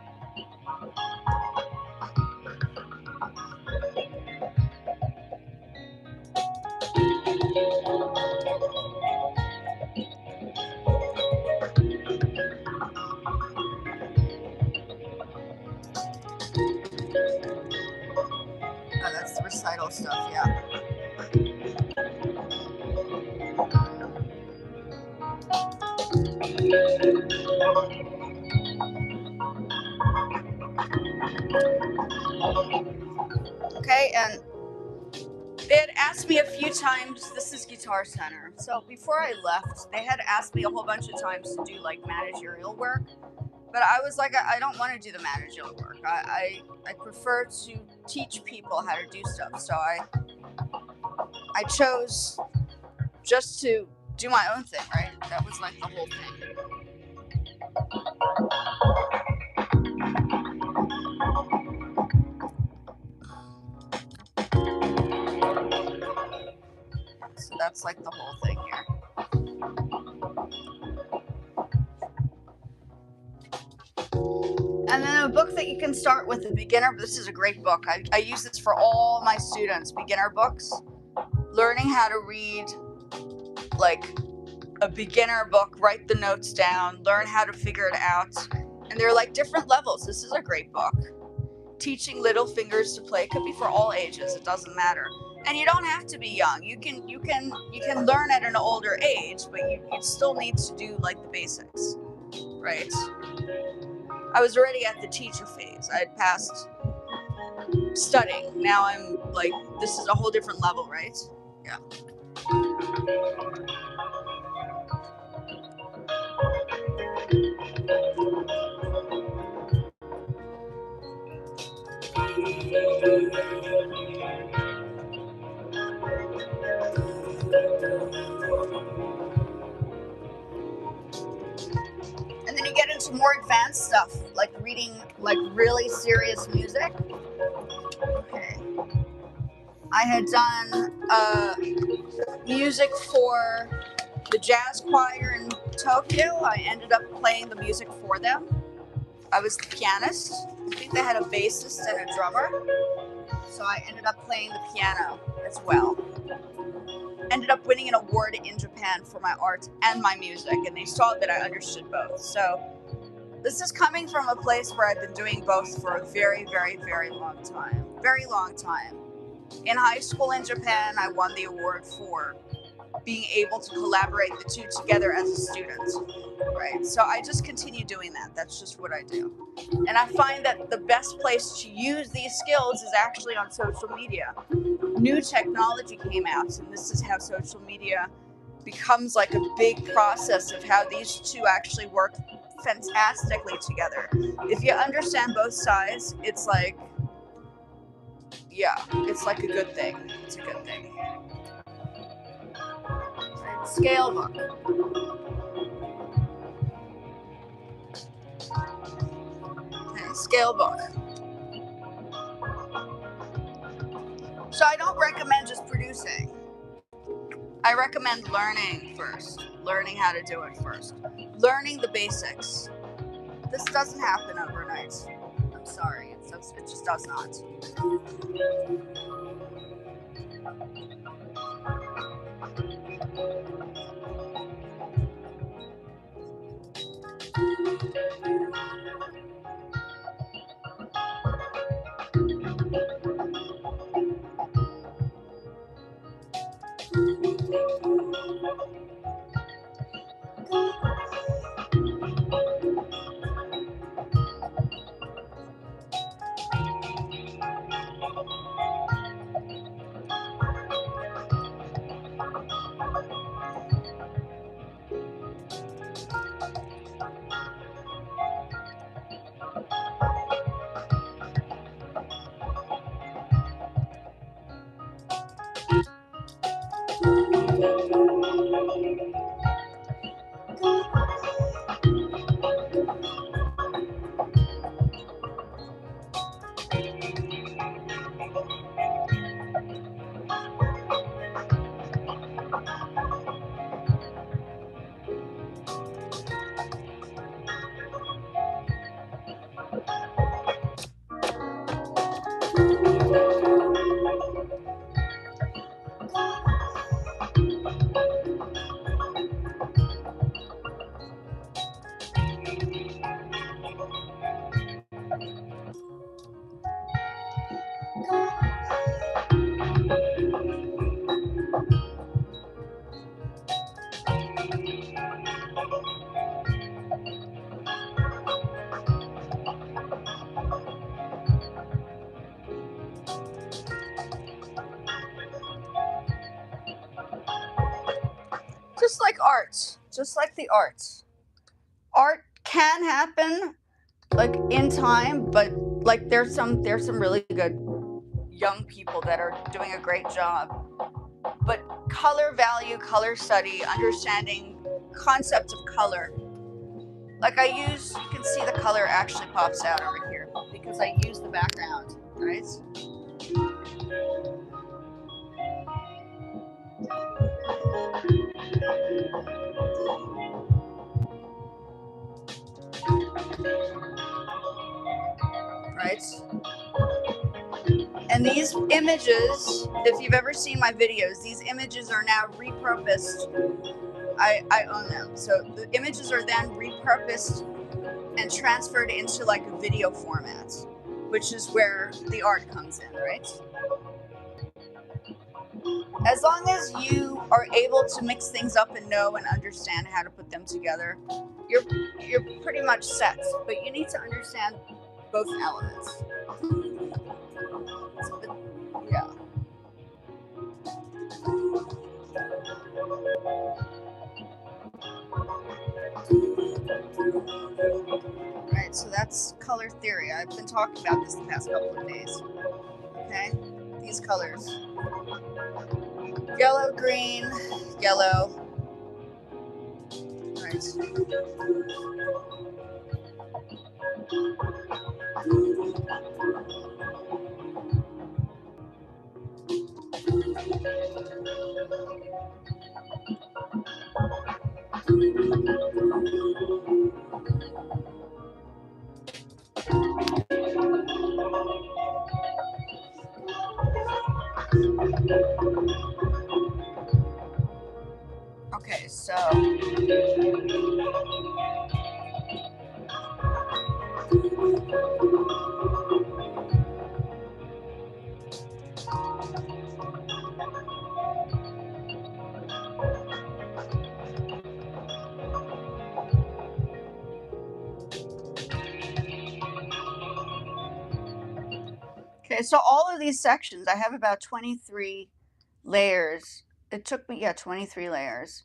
Speaker 1: Oh, that's the recital stuff, yeah. Okay, and they had asked me a few times, this is Guitar Center. So before I left, they had asked me a whole bunch of times to do like managerial work. But I was like, I don't want to do the managerial work. I prefer to teach people how to do stuff. So I chose just to do my own thing, right? That was like the whole thing. So that's like the whole thing here. And then a book that you can start with, a beginner. This is a great book. I use this for all my students, beginner books. Learning how to read, like a beginner book, write the notes down, learn how to figure it out. And they're like different levels. This is a great book. Teaching little fingers to play. It could be for all ages. It doesn't matter. And you don't have to be young. You can learn at an older age, but you still need to do like the basics, right? I was already at the teacher phase. I had passed studying. Now I'm like, this is a whole different level, right? Yeah. into more advanced stuff, like reading like really serious music. Okay. I had done music for the jazz choir in Tokyo. I ended up playing the music for them. I was the pianist. I think they had a bassist and a drummer. So I ended up playing the piano as well. Ended up winning an award in Japan for my art and my music, and they saw that I understood both. So this is coming from a place where I've been doing both for a very, very, very long time. Very long time. In high school in Japan, I won the award for being able to collaborate the two together as a student, right? So I just continue doing that. That's just what I do. And I find that the best place to use these skills is actually on social media. New technology came out, and this is how social media becomes like a big process of how these two actually work fantastically together. If you understand both sides, it's like, yeah, it's like a good thing. It's a good thing. Right. Scale book. Okay, scale book. So I don't recommend just producing. I recommend learning first. Learning how to do it first. Learning the basics. This doesn't happen overnight. I'm sorry, it just does not. Just like art, just like the arts. Art can happen like in time, but like there's some really good young people that are doing a great job. But color value, color study, understanding concepts of color. Like you can see the color actually pops out over here because I use the background, right? Right? And these images, if you've ever seen my videos, these images are now repurposed. I own them. So the images are then repurposed and transferred into like a video format, which is where the art comes in, right? As long as you are able to mix things up and know and understand how to put them together, you're pretty much set. But you need to understand both elements. Yeah. Right, so that's color theory. I've been talking about this the past couple of days. Okay? These colors. Yellow, green, yellow. Right. Okay, so all of these sections, I have about 23 layers. It took me, 23 layers.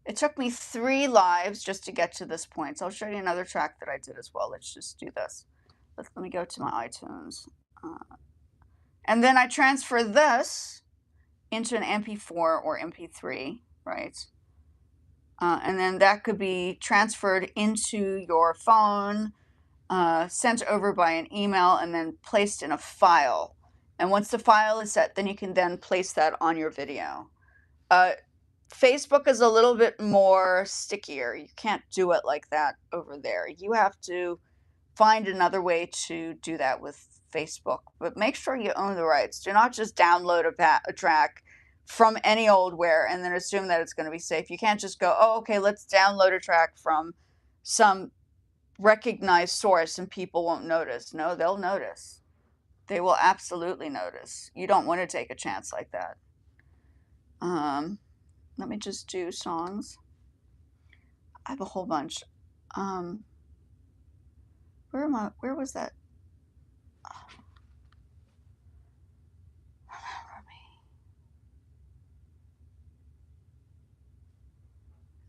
Speaker 1: It took me 3 lives just to get to this point. So I'll show you another track that I did as well. Let's just do this. Let me go to my iTunes. And then I transfer this into an MP4 or MP3, right? And then that could be transferred into your phone, sent over by an email, and then placed in a file. And once the file is set, then you can then place that on your video. Facebook is a little bit more stickier. You can't do it like that over there. You have to find another way to do that with Facebook. But make sure you own the rights. Do not just download a track from any old where and then assume that it's going to be safe. You can't just go, oh, okay, let's download a track from some recognized source and people won't notice. No, they'll notice. They will absolutely notice. You don't want to take a chance like that. Let me just do songs. I have a whole bunch. Where was that?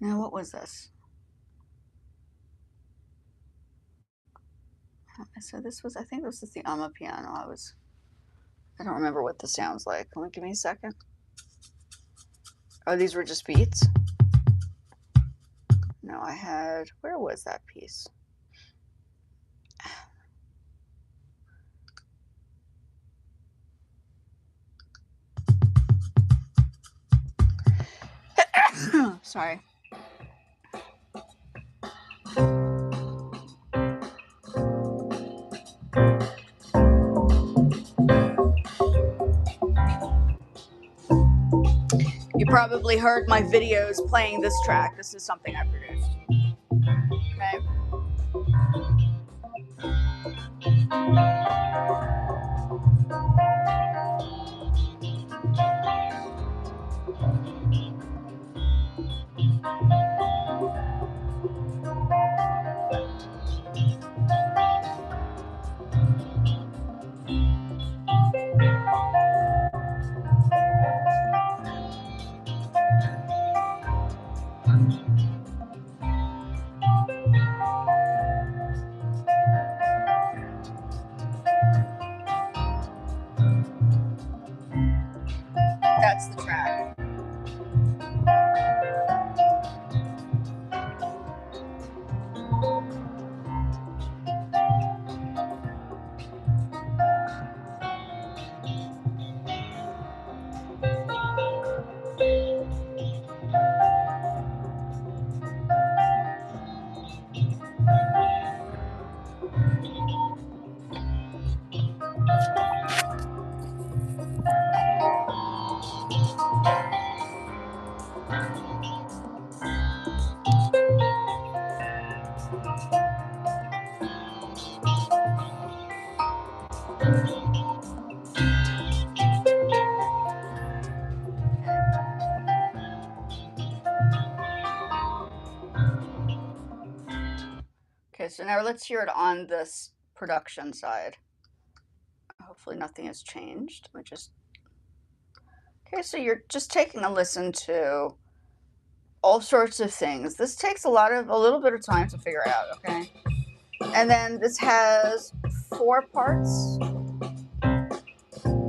Speaker 1: Now, what was this? So this was, I think this is the piano. I don't remember what this sounds like. Give me a second. Oh, these were just beats? No, I had, where was that piece? Sorry. You probably heard my videos playing this track. This is something I produced. Okay. That's the track. Okay, so now let's hear it on this production side. Hopefully nothing has changed. Okay, so you're just taking a listen to all sorts of things. This takes a little bit of time to figure out, okay? And then this has 4 parts.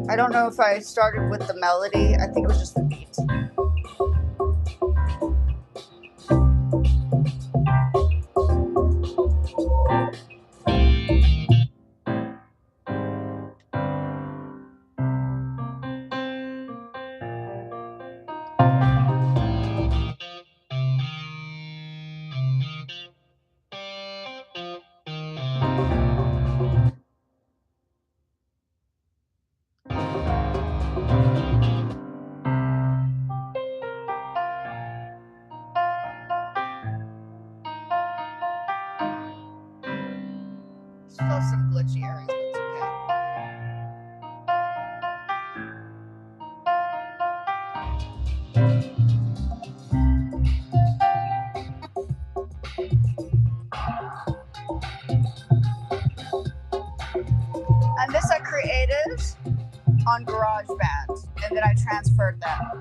Speaker 1: I don't know if I started with the melody. I think it was just the beat. And this I created on GarageBand, and then I transferred that.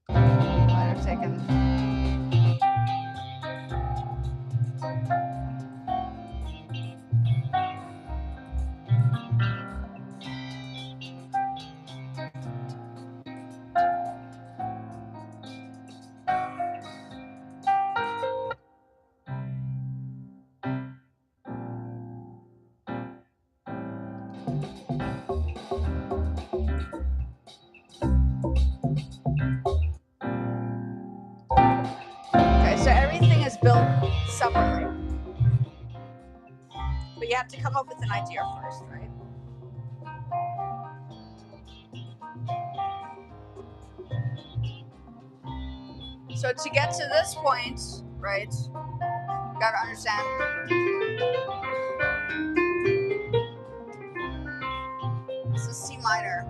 Speaker 1: Might have taken. Okay, so everything is built separately. But you have to come up with an idea first, right? So to get to this point, right, you gotta understand. This is C minor.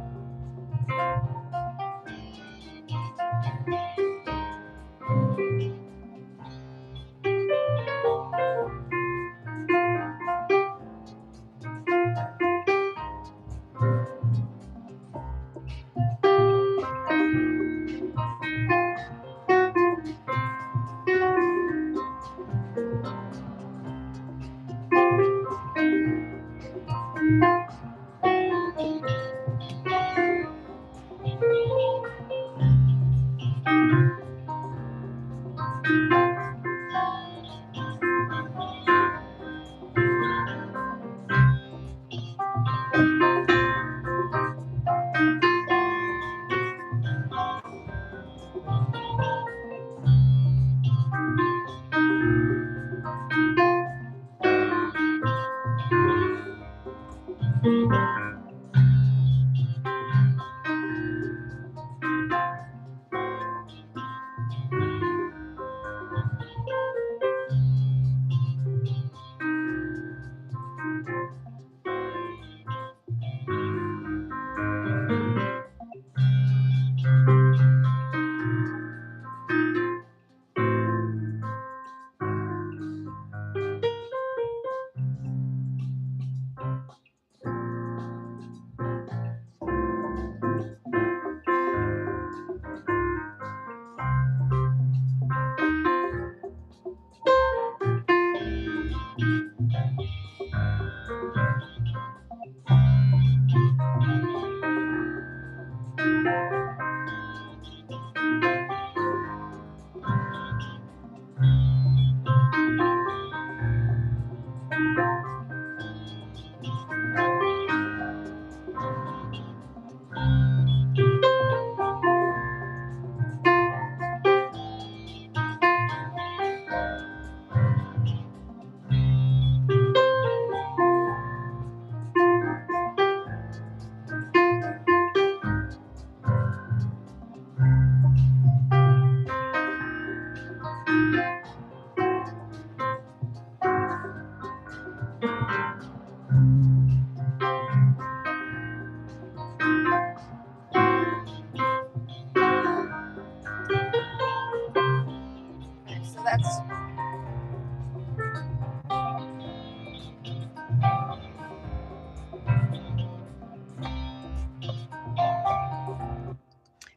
Speaker 1: Okay, so that's.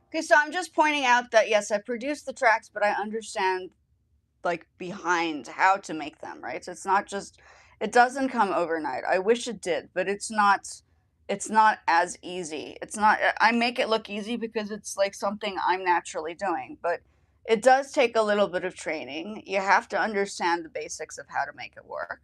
Speaker 1: Okay, so I'm just pointing out that yes, I produced the tracks, but I understand like behind how to make them, right? So it's not just, it doesn't come overnight. I wish it did, but it's not as easy. It's not, I make it look easy because it's like something I'm naturally doing, but it does take a little bit of training. You have to understand the basics of how to make it work.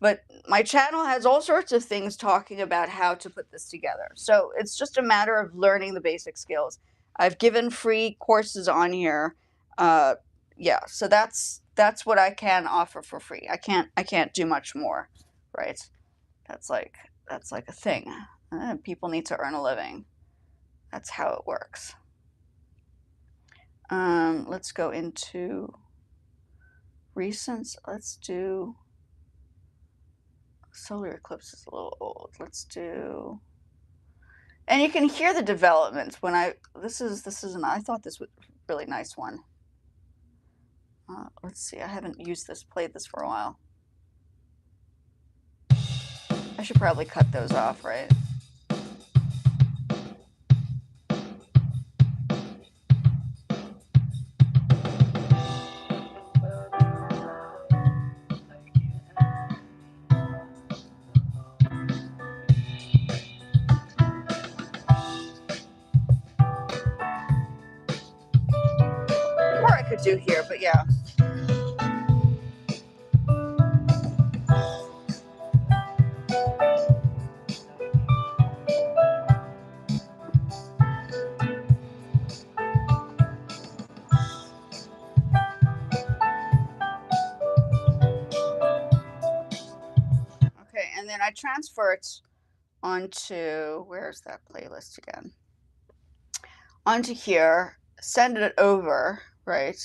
Speaker 1: But my channel has all sorts of things talking about how to put this together. So it's just a matter of learning the basic skills. I've given free courses on here. Yeah, so that's what I can offer for free. I can't do much more, right? That's like a thing. People need to earn a living. That's how it works. Let's go into recents. Let's do solar eclipse is a little old. Let's do, and you can hear the developments when this is I thought this was a really nice one. Let's see, I haven't played this for a while. I should probably cut those off, right? Or I could do here, but yeah. Okay, and then I transfer it onto, where's that playlist again? Onto here, send it over, right?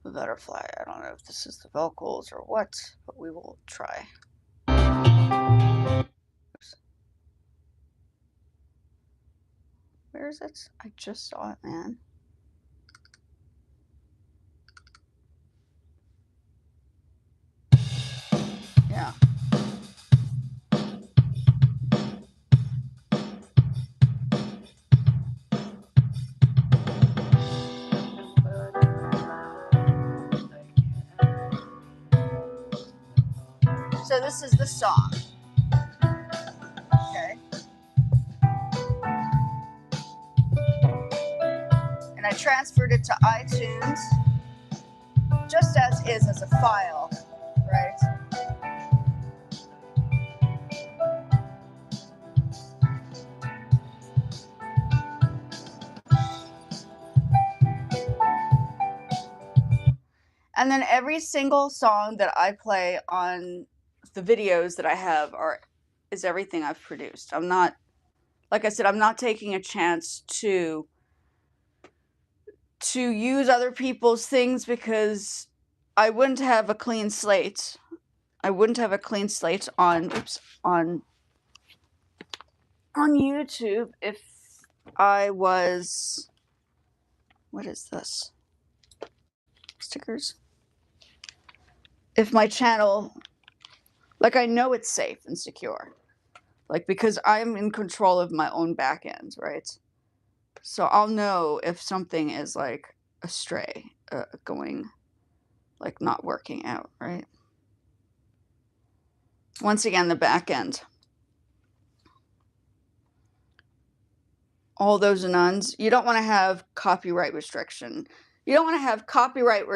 Speaker 1: The butterfly. I don't know if this is the vocals or what, but we will try. Oops. Where is it? I just saw it, man. Yeah. So this is the song. Okay. And I transferred it to iTunes just as a file, right? And then every single song that I play on the videos that I have is everything I've produced. I'm not, like I said, I'm not taking a chance to use other people's things because I wouldn't have a clean slate. I wouldn't have a clean slate on YouTube if I was, what is this? Stickers? If my channel, like, I know it's safe and secure, like, because I'm in control of my own back end, right? So I'll know if something is like astray, going, like, not working out, right? Once again, the back end. All those nuns, you don't want to have copyright restriction. You don't want to have copyright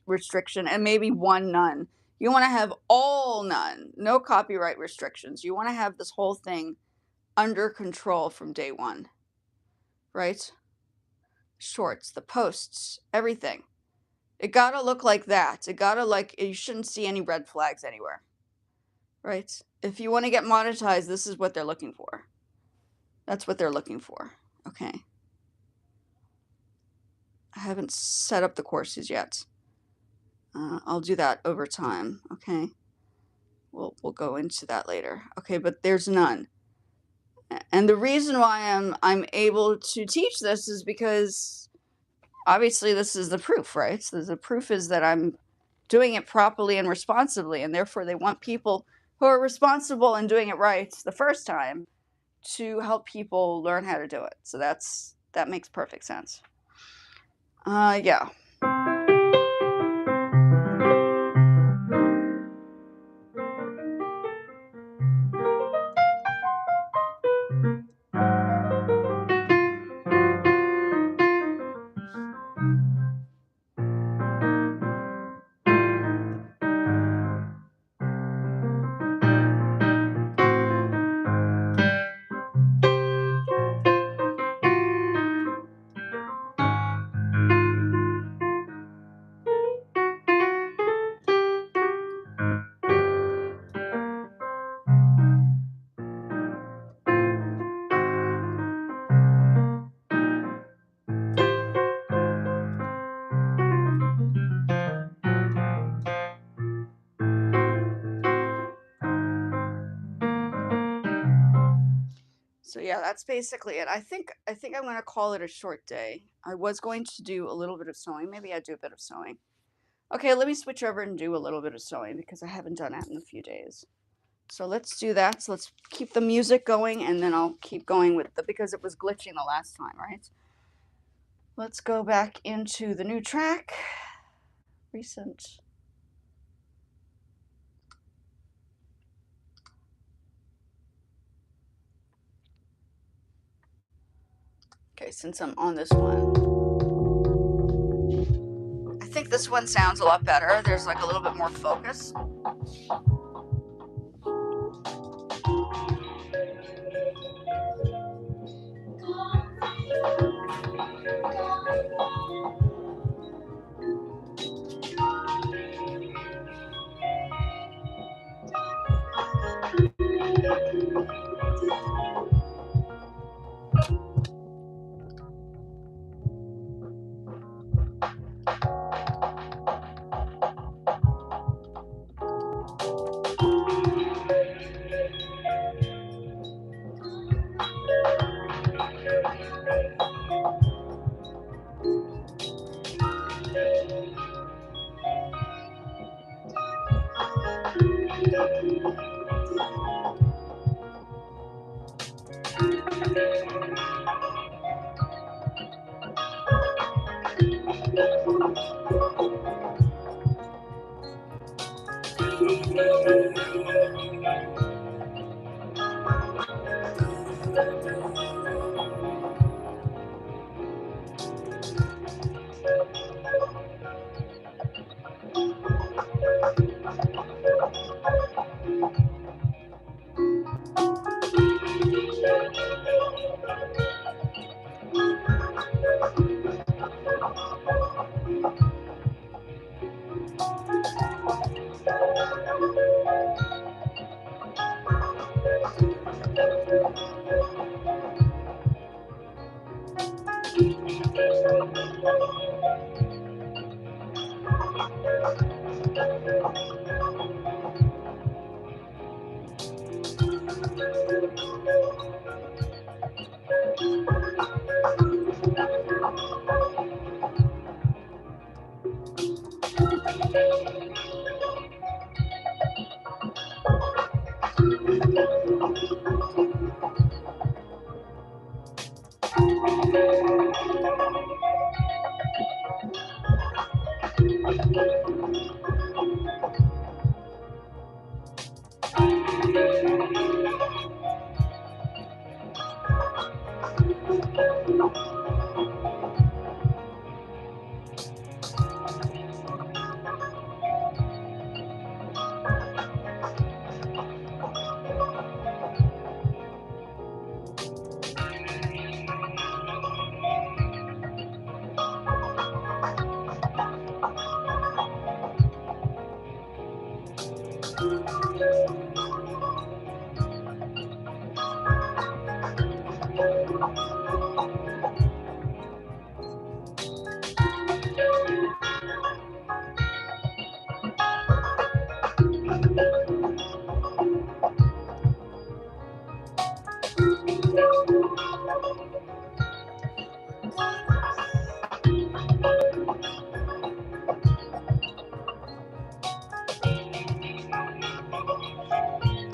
Speaker 1: restriction, and maybe one nun. You want to have all none, no copyright restrictions. You want to have this whole thing under control from day one, right? Shorts, the posts, everything. It gotta look like that. It gotta, like, you shouldn't see any red flags anywhere, right? If you want to get monetized, this is what they're looking for. That's what they're looking for. Okay. I haven't set up the courses yet. I'll do that over time. Okay. We'll go into that later. Okay, but there's none. And the reason why I'm able to teach this is because obviously this is the proof, right? So the proof is that I'm doing it properly and responsibly, and therefore they want people who are responsible and doing it right the first time to help people learn how to do it. So that makes perfect sense. Yeah. So yeah, that's basically it. I think I'm gonna call it a short day. I was going to do a little bit of sewing. Maybe I do a bit of sewing. Okay, let me switch over and do a little bit of sewing because I haven't done that in a few days. So let's do that. So let's keep the music going and then I'll keep going with the, because it was glitching the last time, right? Let's go back into the new track. Recent. Okay, since I'm on this one, I think this one sounds a lot better. There's like a little bit more focus.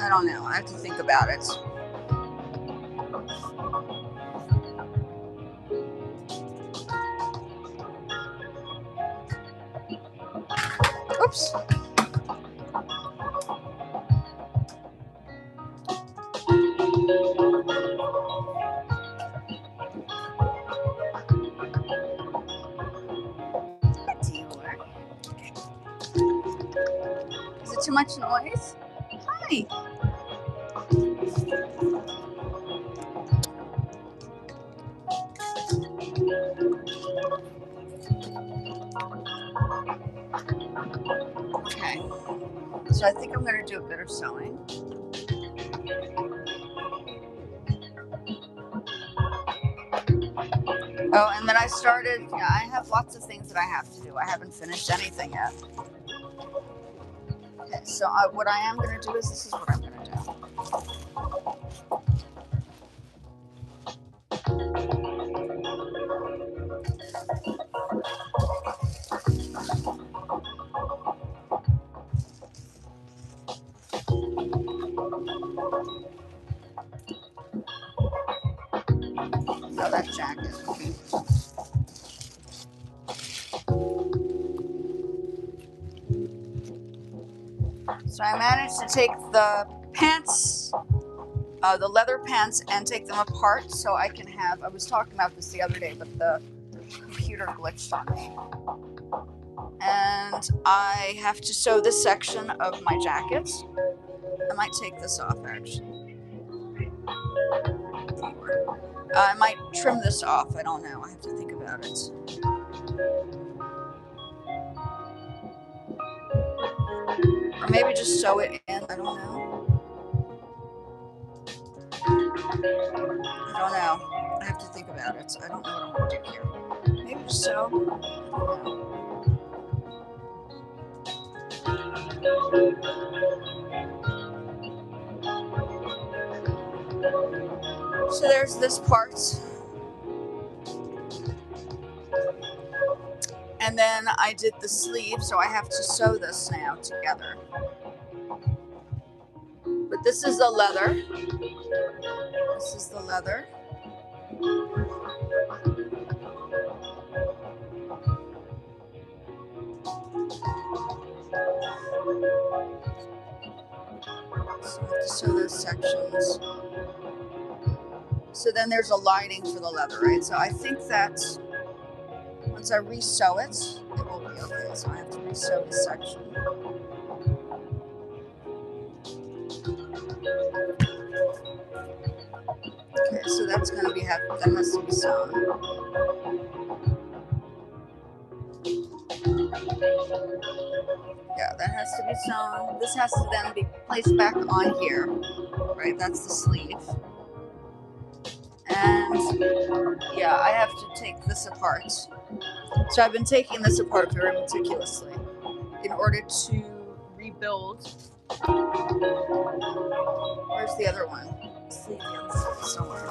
Speaker 1: I don't know. I have to think about it. Oops. Is it too much noise? Hi. Okay. So I think I'm going to do a bit of sewing. Oh, and then I started, yeah, I have lots of things that I have to do. I haven't finished anything yet. Okay, so what I am going to do is, this is what I'm going to do. So I managed to take the pants, the leather pants, and take them apart so I can have, I was talking about this the other day, but the computer glitched on me. And I have to sew this section of my jacket. I might take this off, actually. I might trim this off. I don't know. I have to think about it. Or maybe just sew it in. I don't know. I don't know. I have to think about it. I don't know what I'm going to do here. Maybe just sew. I don't know. So there's this part. And then I did the sleeve, so I have to sew this now together. But this is the leather. This is the leather. So I have to sew those sections. So then there's a lining for the leather, right? So I think that once I re-sew it, it will be okay. So I have to re-sew this section. Okay, so that's going to be, that has to be sewn. Yeah, that has to be sewn. This has to then be placed back on here, right? That's the sleeve. And yeah, I have to take this apart. So I've been taking this apart very meticulously in order to rebuild. Where's the other one? Sleeve somewhere.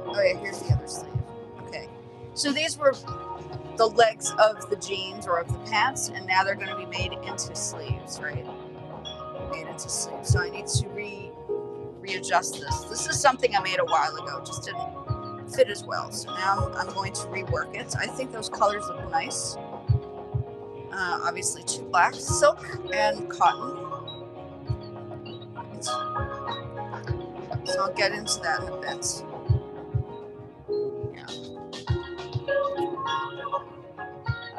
Speaker 1: Oh yeah, here's the other sleeve. Okay. So these were the legs of the jeans or of the pants, and now they're going to be made into sleeves, right? Made into sleeves. So I need to readjust this. This is something I made a while ago, just didn't fit as well. So now I'm going to rework it. I think those colors look nice. Obviously 2 blacks, silk and cotton. So I'll get into that in a bit. Yeah.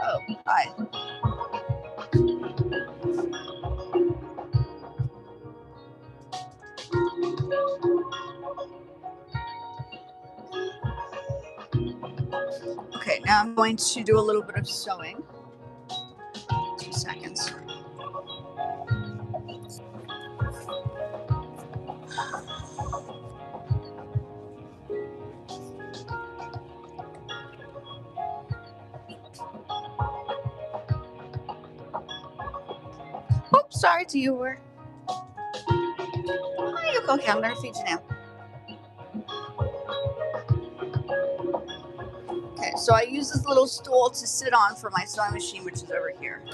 Speaker 1: Oh, hi. Okay, now I'm going to do a little bit of sewing. 2 seconds. Oops, sorry to you. Oh, you go. Okay, I'm going to feed you now. Okay, so I use this little stool to sit on for my sewing machine, which is over here. You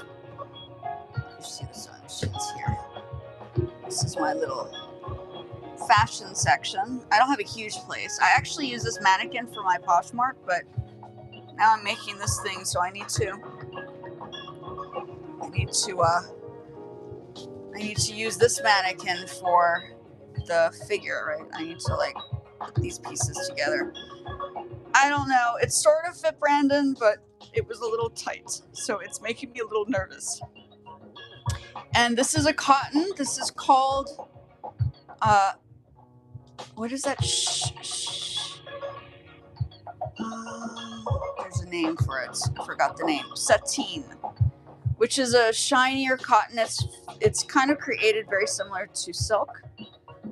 Speaker 1: see the sewing machine's here. This is my little fashion section. I don't have a huge place. I actually use this mannequin for my Poshmark, but now I'm making this thing, so I need to use this mannequin for the figure, right? I need to like put these pieces together. I don't know. It sort of fit Brandon, but it was a little tight, so it's making me a little nervous. And this is a cotton. This is called, what is that? There's a name for it. I forgot the name. Sateen, which is a shinier cotton. It's kind of created very similar to silk,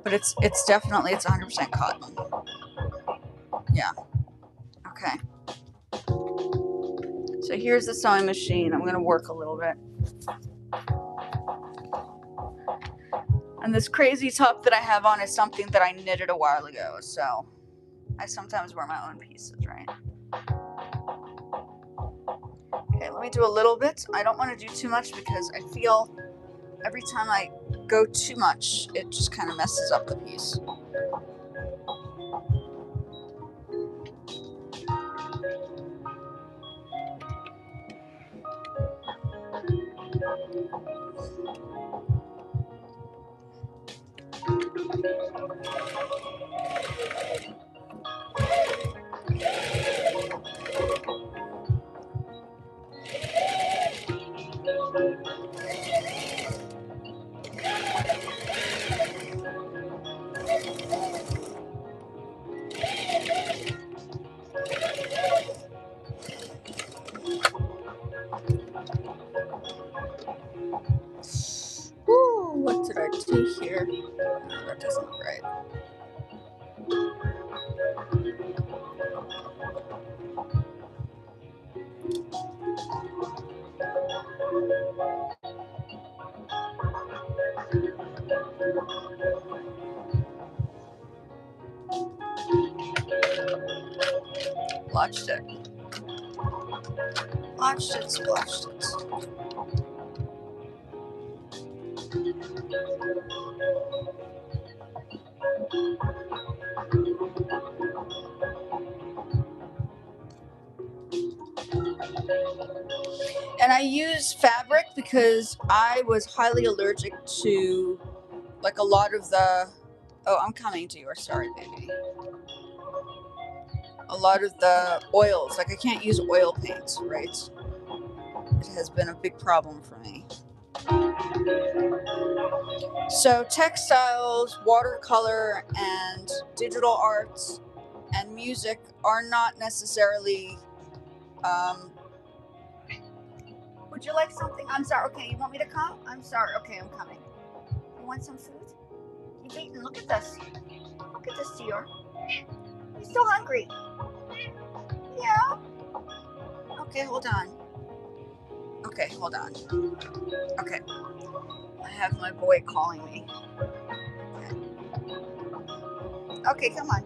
Speaker 1: but it's 100% cotton. Yeah. Okay. So here's the sewing machine. I'm going to work a little bit. And this crazy top that I have on is something that I knitted a while ago. So I sometimes wear my own pieces, right? Okay, let me do a little bit. I don't want to do too much because I feel every time I go too much, it just kind of messes up the piece. Ooh, what did I do here? Oh, that doesn't look right. Blotched it. Blotched it, splotched it. And I use fabric because I was highly allergic to like a lot of the, oh, I'm coming to you, sorry, baby. A lot of the oils, like I can't use oil paint, right? It has been a big problem for me. So textiles, watercolor, and digital arts and music are not necessarily, would you like something? I'm sorry, okay, you want me to come? I'm sorry, okay, I'm coming. You want some food? You've eaten, look at this. Look at this, Dior. You're still hungry. Yeah. Okay, hold on. Okay, hold on. Okay. I have my boy calling me. Okay, come on.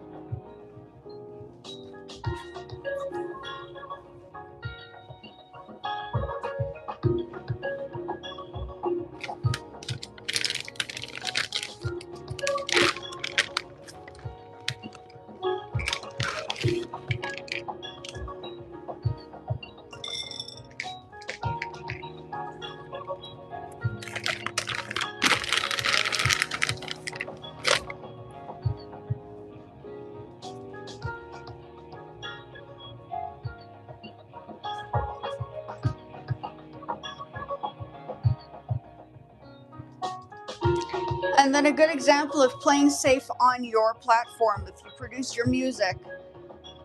Speaker 1: And then a good example of playing safe on your platform, if you produce your music,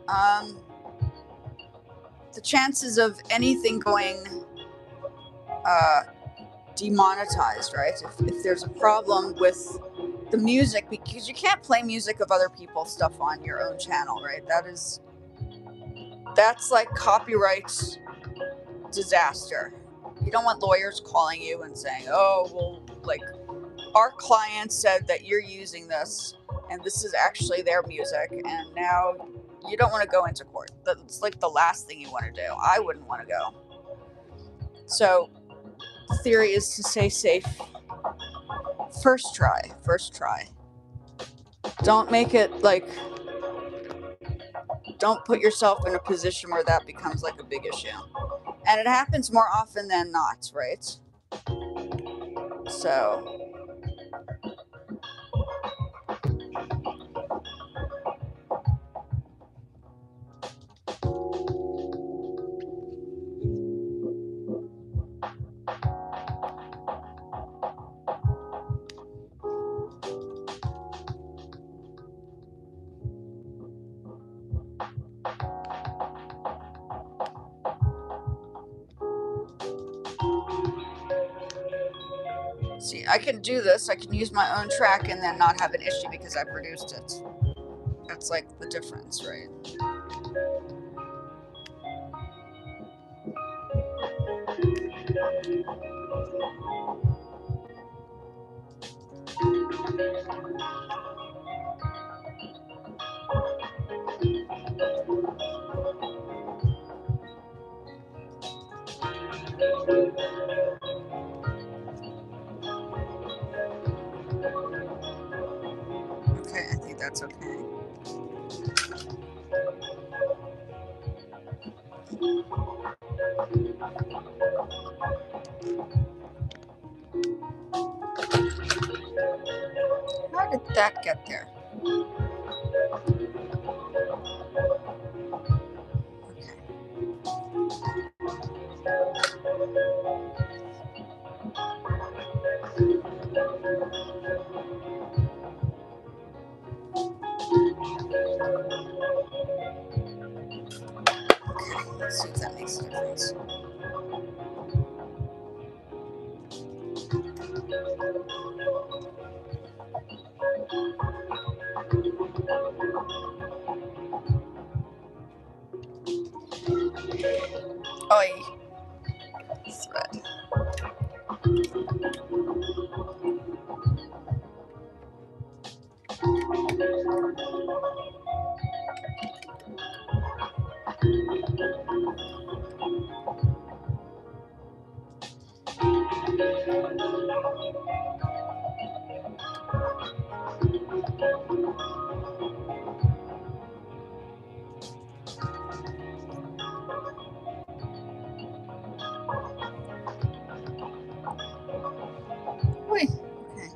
Speaker 1: the chances of anything going demonetized, right? If there's a problem with the music, because you can't play music of other people's stuff on your own channel, right? That's like copyright disaster. You don't want lawyers calling you and saying, oh, well, like, our client said that you're using this and this is actually their music, and now you don't want to go into court. That's like the last thing you want to do. I wouldn't want to go. So the theory is to stay safe. First try. Don't make it like, don't put yourself in a position where that becomes like a big issue. And it happens more often than not, right? So see, I can do this. I can use my own track and then not have an issue because I produced it. That's like the difference, right? Okay, I think that's okay. How did that get there? Okay. Let's see if that makes a difference. Oi. Thread. Oi. Okay.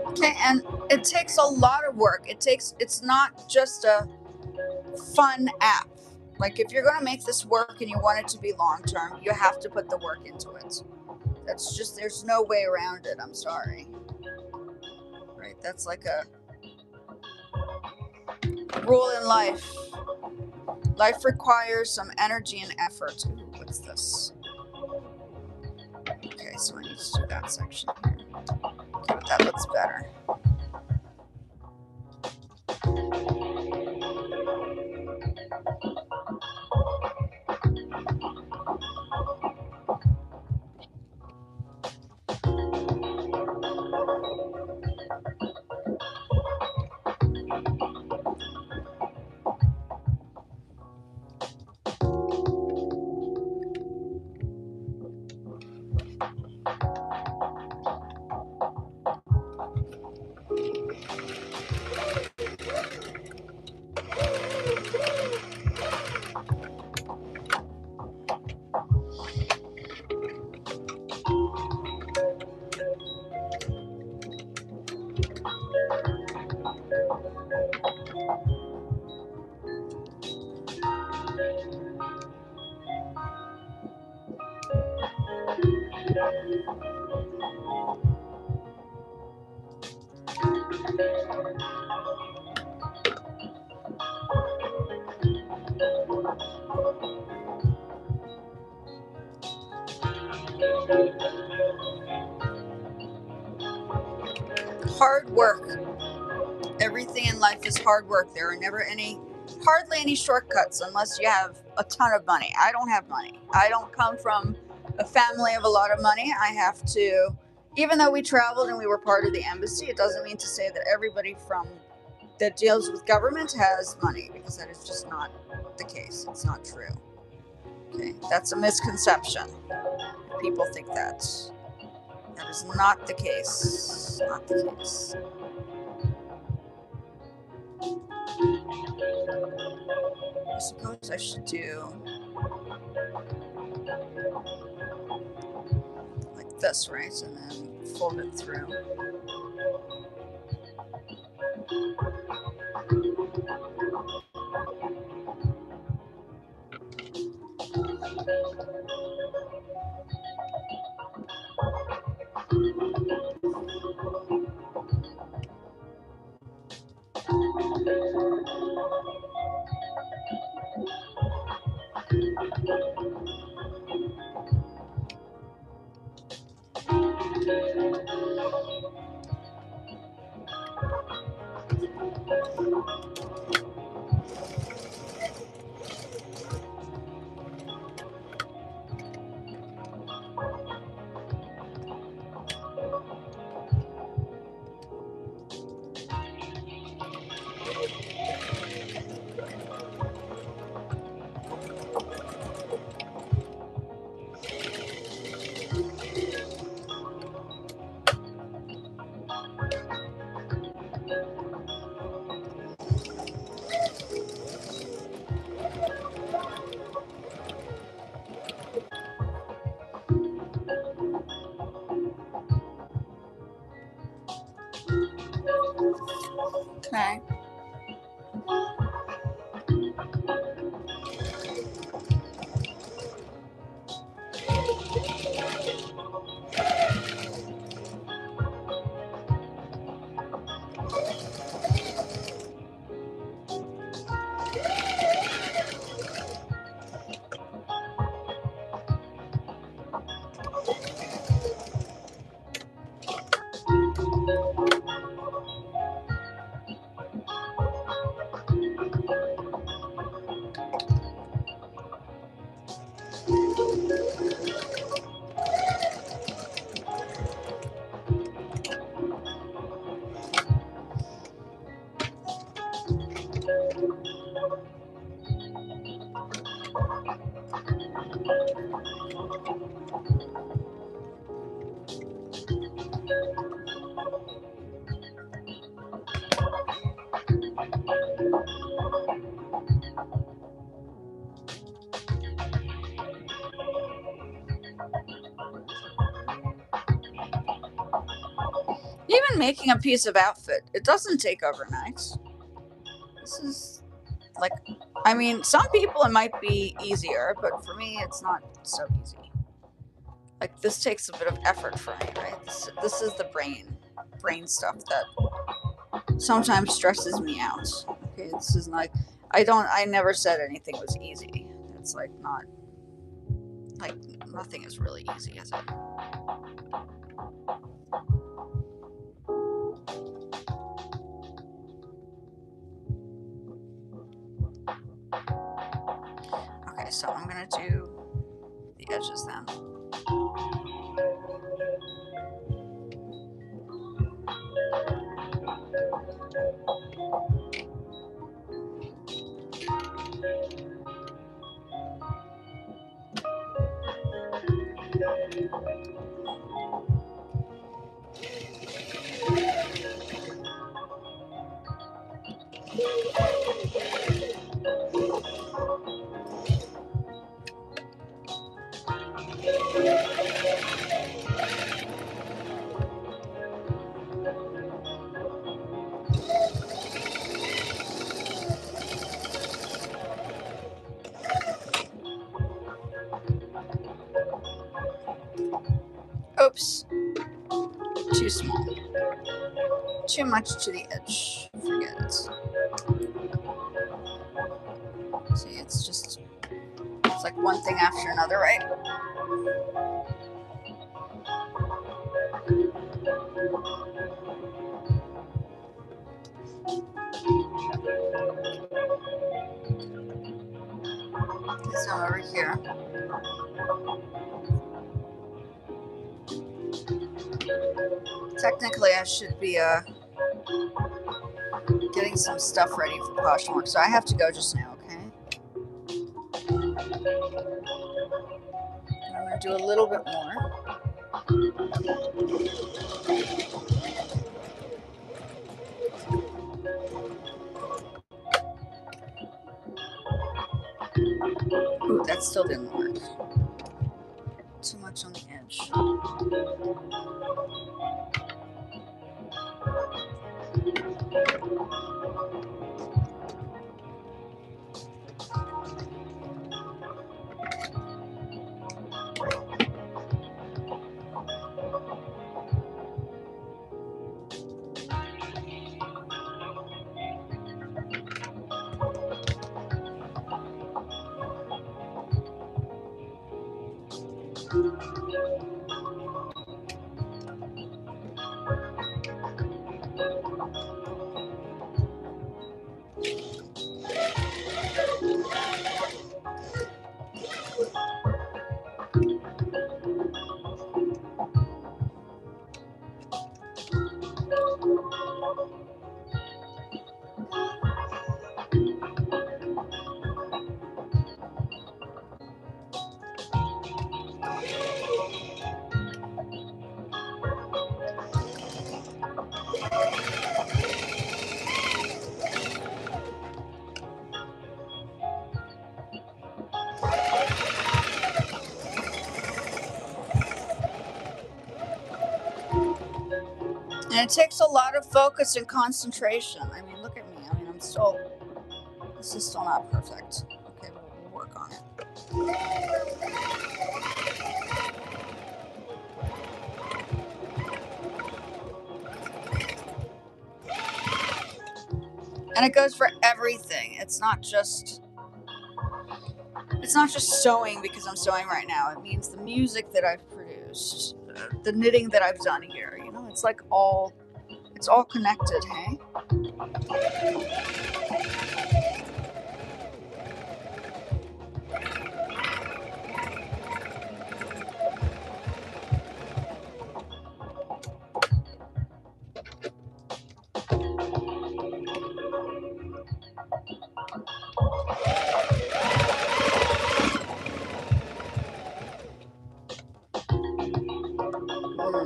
Speaker 1: Okay, and it takes a lot of work. It's not just a fun app. Like if you're going to make this work and you want it to be long term, you have to put the work into it. That's just, there's no way around it. I'm sorry. Right? That's like a rule in life. Life requires some energy and effort. Ooh, what's this? Okay, so I need to do that section here. Okay, that looks better. Hard work. Everything in life is hard work. There are never hardly any shortcuts unless you have a ton of money. I don't have money. I don't come from a family of a lot of money. I have to, even though we traveled and we were part of the embassy, it doesn't mean to say that everybody that deals with government has money, because that is just not the case. It's not true. Okay, that's a misconception. People think that is not the case. Not the case. I suppose I should do like this, right? And then fold it through. Okay. Even making a piece of outfit, it doesn't take overnight. This is like, I mean, some people it might be easier, but for me, it's not so easy. Like, this takes a bit of effort for me, right? This is the brain stuff that sometimes stresses me out. Okay, this is like, I never said anything was easy. It's like not, like, nothing is really easy, is it? Okay, so I'm gonna do the edges then. Oops. Too small. Too much to the edge. Forget it. See, it's like one thing after another, right? So over here. Technically, I should be getting some stuff ready for Poshmark, so I have to go just now, okay? And I'm going to do a little bit more. Ooh, that still didn't work. Too much on the edge. And it takes a lot of focus and concentration. I mean, look at me. I mean, this is still not perfect. Okay, we'll work on it. And it goes for everything. It's not just sewing because I'm sewing right now. It means the music that I've produced, the knitting that I've done here. You know, it's all connected, hey?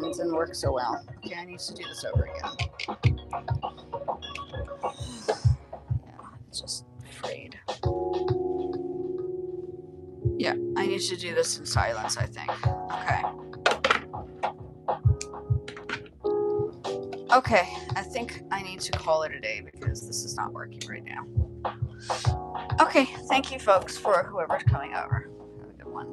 Speaker 1: It didn't work so well. Okay, I need to do this over again. Yeah, it's just frayed. Yeah, I need to do this in silence, I think. Okay, I think I need to call it a day because this is not working right now. Okay, thank you folks for whoever's coming over. Have a good one.